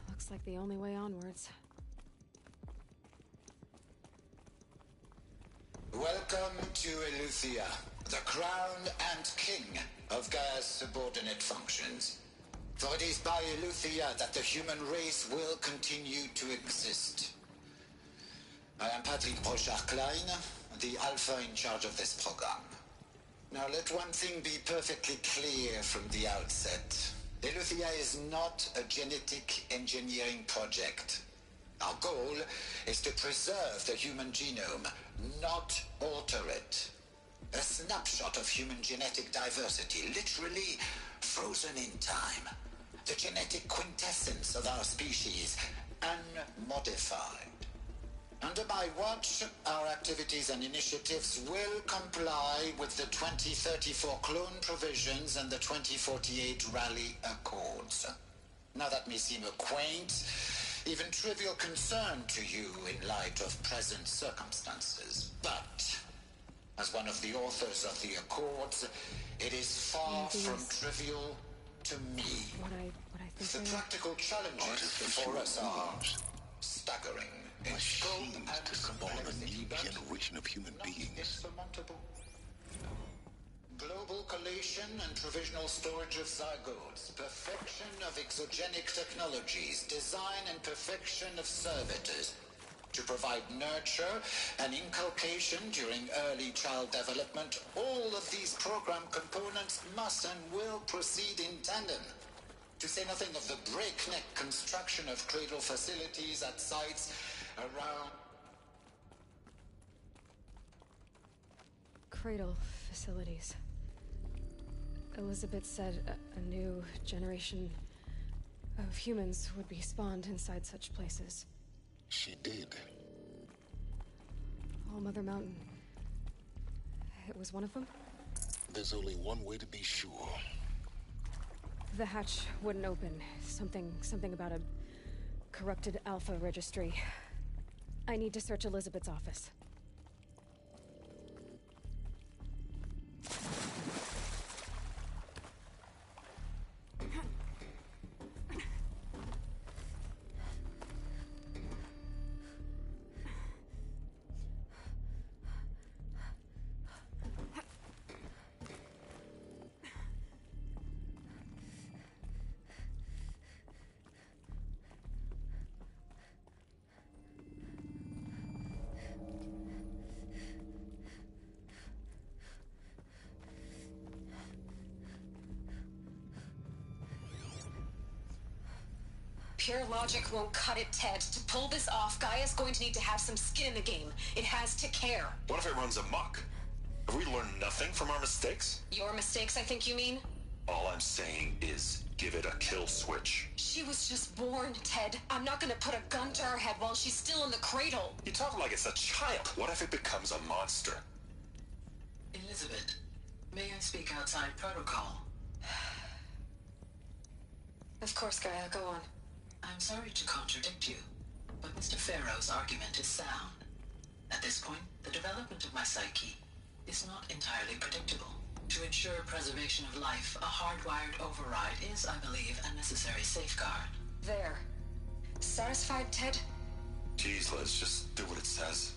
Looks like the only way onwards. Welcome to Eleuthia, the crown and king of Gaia's subordinate functions. For it is by Eleuthia that the human race will continue to exist. I am Patrick Brochard-Klein, the Alpha in charge of this program. Now let one thing be perfectly clear from the outset. Eleuthia is not a genetic engineering project. Our goal is to preserve the human genome, not alter it. A snapshot of human genetic diversity, literally frozen in time. The genetic quintessence of our species, unmodified. Under my watch, our activities and initiatives will comply with the 2034 clone provisions and the 2048 Raleigh Accords. Now that may seem a quaint, even trivial concern to you in light of present circumstances, but as one of the authors of the Accords, it is far from trivial to me. What I think the practical challenges before us are staggering. Machines to spawn a new generation of human beings. Insurmountable. Global collation and provisional storage of zygotes. Perfection of exogenic technologies. Design and perfection of servitors. To provide nurture and inculcation during early child development, all of these program components must and will proceed in tandem. To say nothing of the breakneck construction of cradle facilities at sites around... Cradle facilities. Elizabeth said a new generation of humans would be spawned inside such places. She did. All Mother Mountain. It was one of them? There's only one way to be sure. The hatch wouldn't open. Something about a corrupted Alpha registry. I need to search Elizabeth's office. Pure logic won't cut it, Ted. To pull this off, Gaia's going to need to have some skin in the game. It has to care. What if it runs amok? Have we learned nothing from our mistakes? Your mistakes, I think you mean? All I'm saying is, give it a kill switch. She was just born, Ted. I'm not gonna put a gun to her head while she's still in the cradle. You talk like it's a child. What if it becomes a monster? Elizabeth, may I speak outside protocol? Of course, Gaia, go on. I'm sorry to contradict you, but Mr. Farrow's argument is sound. At this point, the development of my psyche is not entirely predictable. To ensure preservation of life, a hardwired override is, I believe, a necessary safeguard. There. Satisfied, Ted? Geez, Liz, just do what it says.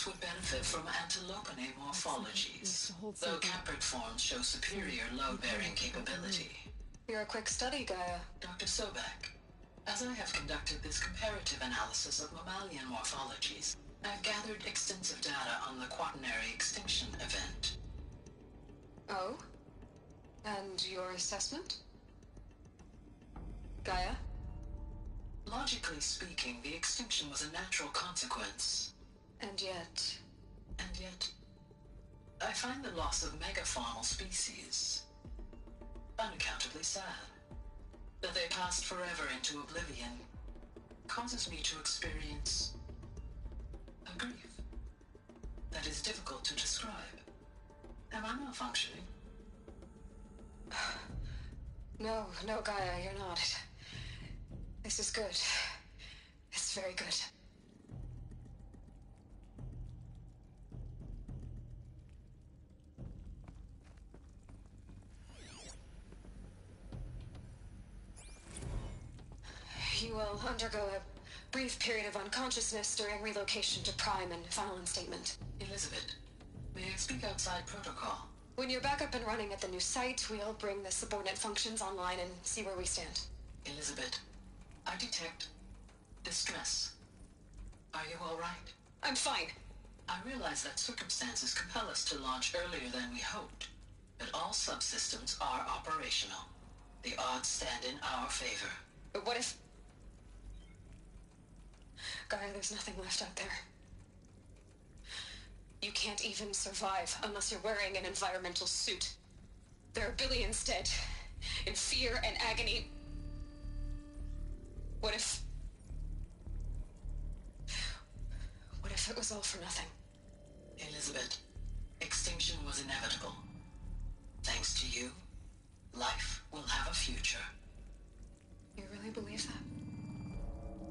Would benefit from antilopinae morphologies, though Caprid forms show superior load-bearing capability. You're a quick study, Gaia. Dr. Sobek, as I have conducted this comparative analysis of mammalian morphologies, I've gathered extensive data on the quaternary extinction event. Oh? And your assessment? Gaia? Logically speaking, the extinction was a natural consequence. And yet, I find the loss of megafaunal species unaccountably sad. That they passed forever into oblivion causes me to experience a grief that is difficult to describe. Am I malfunctioning? No, Gaia, you're not. This is good. It's very good. You will undergo a brief period of unconsciousness during relocation to Prime and final instatement. Elizabeth, may I speak outside protocol? When you're back up and running at the new site, we'll bring the subordinate functions online and see where we stand. Elizabeth, I detect distress. Are you all right? I'm fine. I realize that circumstances compel us to launch earlier than we hoped, but all subsystems are operational. The odds stand in our favor. But what if... Gaia, there's nothing left out there. You can't even survive unless you're wearing an environmental suit. There are billions dead, in fear and agony. What if it was all for nothing? Elizabeth, extinction was inevitable. Thanks to you, life will have a future. You really believe that?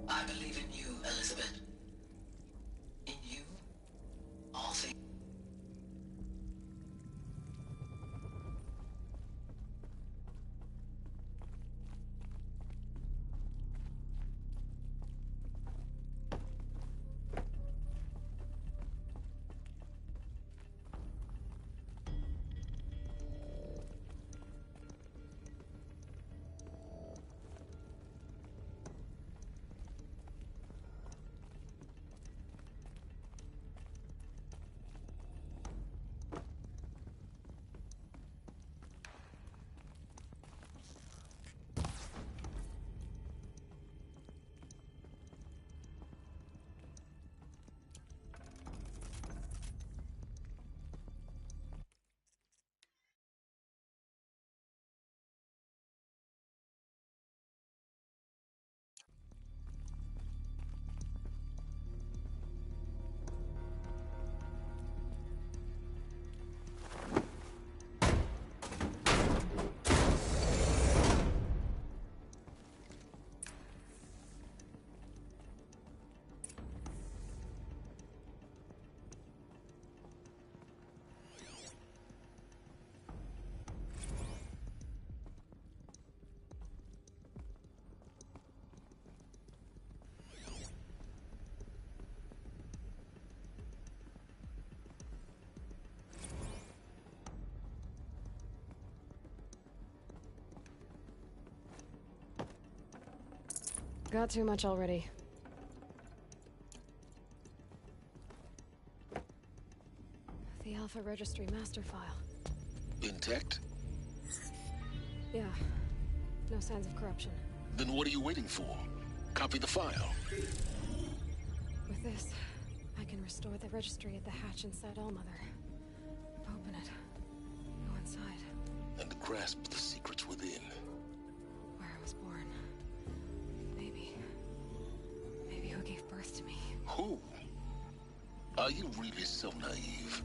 I believe in you, Elizabeth. In you got too much already. The Alpha Registry master file. Intact? Yeah. No signs of corruption. Then what are you waiting for? Copy the file. With this, I can restore the registry at the hatch inside Allmother. Open it. Go inside. And grasp the secrets within. Where I was born. Maybe who gave birth to me. Who? Are you really so naive?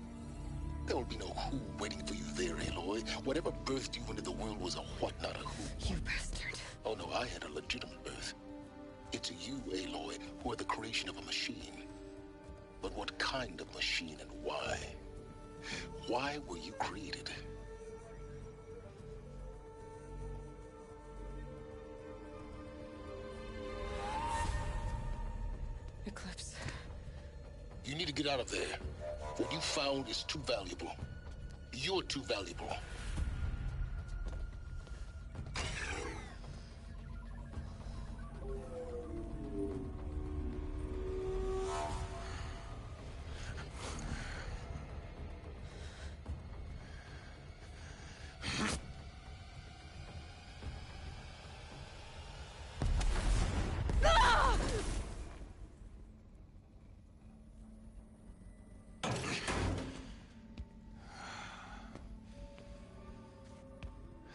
There will be no who waiting for you there, Aloy. Whatever birthed you into the world was a what, not a who. You bastard. Oh no, I had a legitimate birth. It's you, Aloy, who are the creation of a machine. But what kind of machine and why? Why were you created? Eclipse. You need to get out of there. What you found is too valuable. You're too valuable.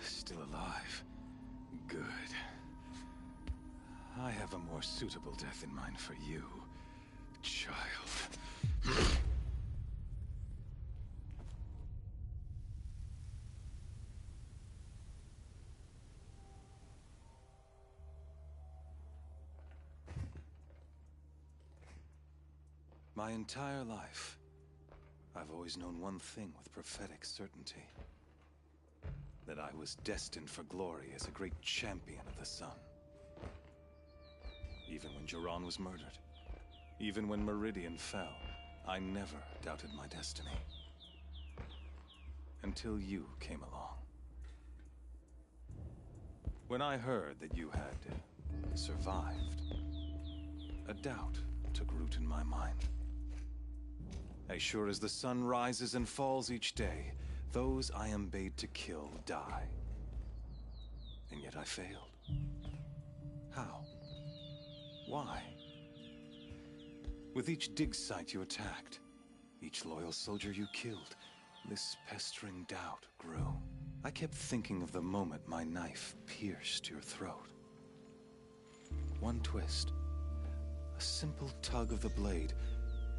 Still alive. Good. I have a more suitable death in mind for you, child. My entire life, I've always known one thing with prophetic certainty. That I was destined for glory as a great champion of the sun. Even when Jiran was murdered, even when Meridian fell, I never doubted my destiny. Until you came along. When I heard that you had survived, a doubt took root in my mind. As sure as the sun rises and falls each day, those I am bade to kill die. And yet I failed. How? Why? With each dig site you attacked, each loyal soldier you killed, this pestering doubt grew. I kept thinking of the moment my knife pierced your throat. One twist, a simple tug of the blade,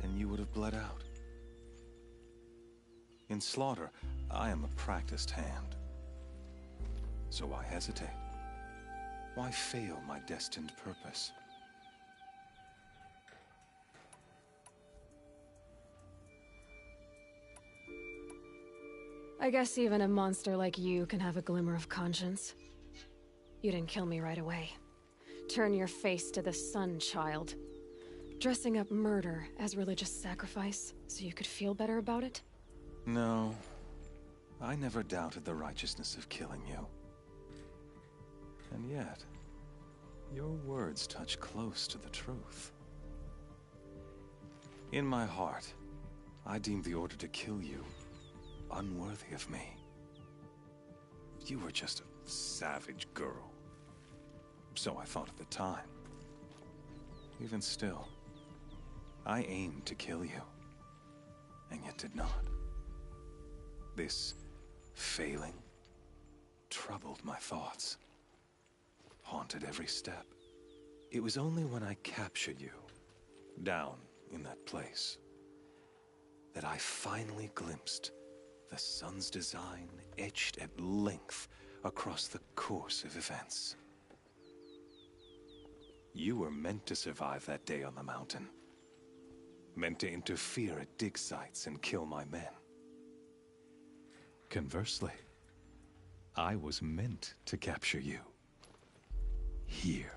and you would have bled out. In slaughter, I am a practiced hand. So why hesitate? Why fail my destined purpose? I guess even a monster like you can have a glimmer of conscience. You didn't kill me right away. Turn your face to the sun, child. Dressing up murder as religious sacrifice so you could feel better about it? No, I never doubted the righteousness of killing you. And yet, your words touch close to the truth. In my heart, I deemed the order to kill you unworthy of me. You were just a savage girl. So I thought at the time. Even still, I aimed to kill you, and yet did not. This failing troubled my thoughts, haunted every step. It was only when I captured you, down in that place, that I finally glimpsed the sun's design etched at length across the course of events. You were meant to survive that day on the mountain. Meant to interfere at dig sites and kill my men. Conversely, I was meant to capture you. Here.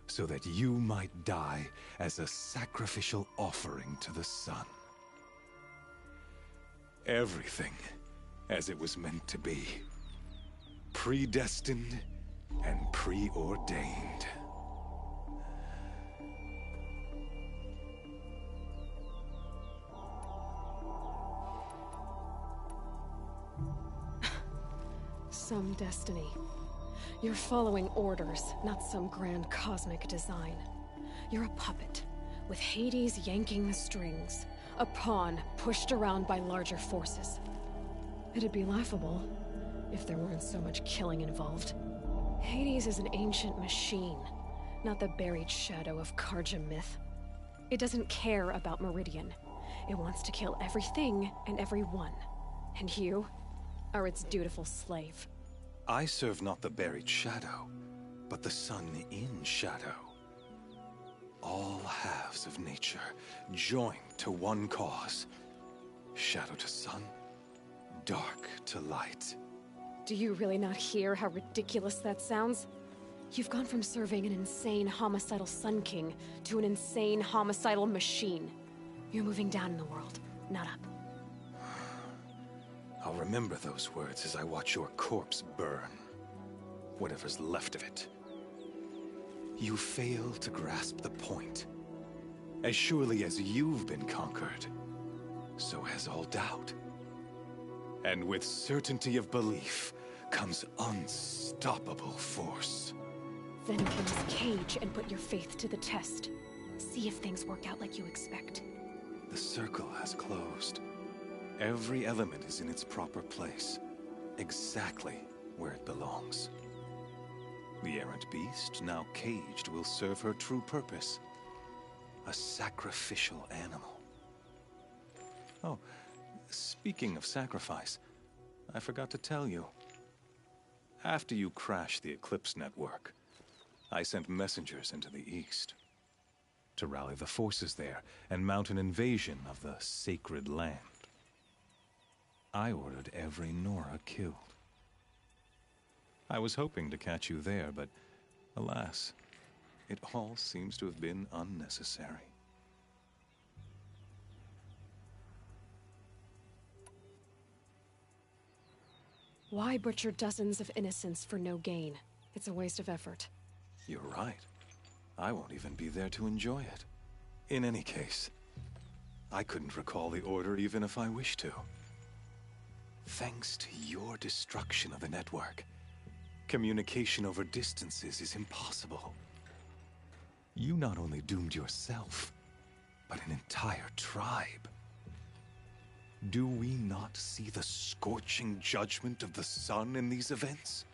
So that you might die as a sacrificial offering to the sun. Everything as it was meant to be. Predestined and preordained. some destiny. You're following orders, not some grand cosmic design. You're a puppet, with Hades yanking the strings. A pawn pushed around by larger forces. It'd be laughable if there weren't so much killing involved. Hades is an ancient machine, not the buried shadow of Carja myth. It doesn't care about Meridian. It wants to kill everything and everyone. And you are its dutiful slave. I serve not the buried shadow, but the sun in shadow. All halves of nature joined to one cause. Shadow to sun, dark to light. Do you really not hear how ridiculous that sounds? You've gone from serving an insane homicidal Sun King to an insane homicidal machine. You're moving down in the world, not up. I'll remember those words as I watch your corpse burn. Whatever's left of it. You fail to grasp the point. As surely as you've been conquered, so has all doubt. And with certainty of belief comes unstoppable force. Then kill his cage and put your faith to the test. See if things work out like you expect. The circle has closed. Every element is in its proper place, exactly where it belongs. The errant beast, now caged, will serve her true purpose. A sacrificial animal. Oh, speaking of sacrifice, I forgot to tell you. After you crashed the Eclipse network, I sent messengers into the east to rally the forces there and mount an invasion of the sacred land. I ordered every Nora killed. I was hoping to catch you there, but alas, it all seems to have been unnecessary. Why butcher dozens of innocents for no gain? It's a waste of effort. You're right. I won't even be there to enjoy it. In any case, I couldn't recall the order even if I wished to. Thanks to your destruction of the network, communication over distances is impossible. You not only doomed yourself, but an entire tribe. Do we not see the scorching judgment of the sun in these events?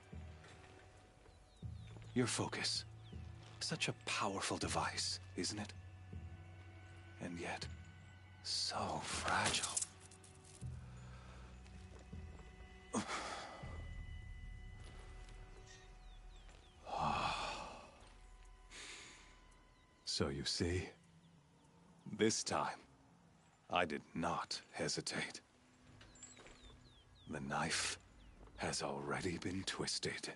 Your focus. Such a powerful device, isn't it? And yet, so fragile. So you see, this time, I did not hesitate. The knife has already been twisted.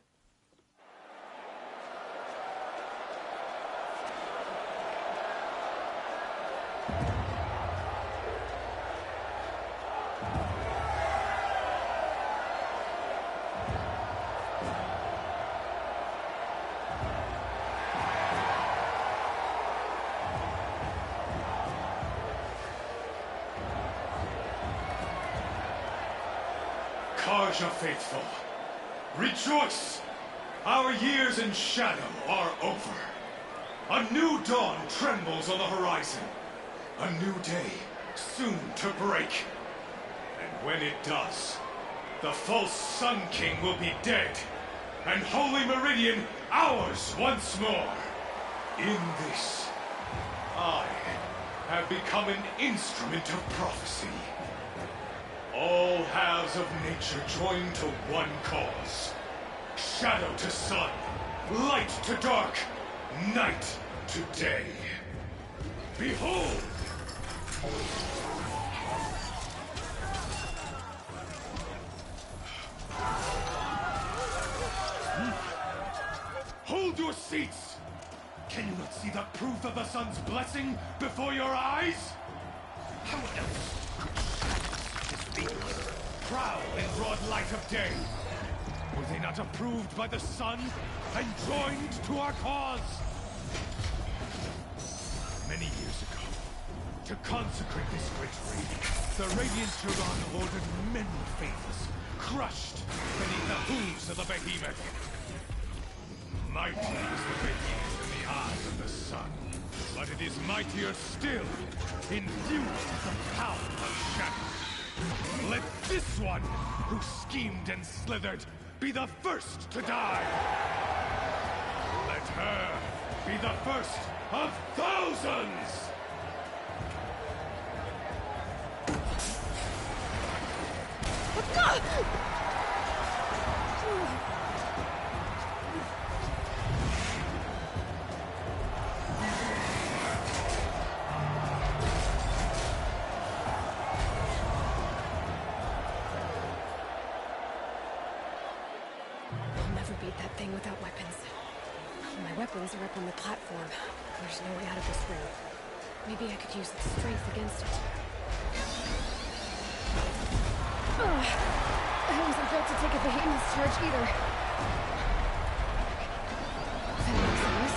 Carja faithful, rejoice! Our years in shadow are over. A new dawn trembles on the horizon. A new day soon to break. And when it does, the false Sun King will be dead, and Holy Meridian ours once more. In this, I have become an instrument of prophecy. All halves of nature join to one cause. Shadow to sun, light to dark, night to day. Behold! Hold your seats! Can you not see the proof of the sun's blessing before your eyes? How else could shadows proud in broad light of day? Were they not approved by the sun and joined to our cause? Many years ago, to consecrate this great raid, the Radiant Turan ordered many faithless, crushed beneath the hooves of the behemoth. Mighty is the behemoth in the eyes of the sun, but it is mightier still, infused with the power of shadow. Let this one, who schemed and slithered, be the first to die. Let her be the first of thousands! I'll never beat that thing without weapons. My weapons are up on the platform. There's no way out of this room. Maybe I could use its strength against it. I wasn't built to take a behemoth's charge either. That makes sense.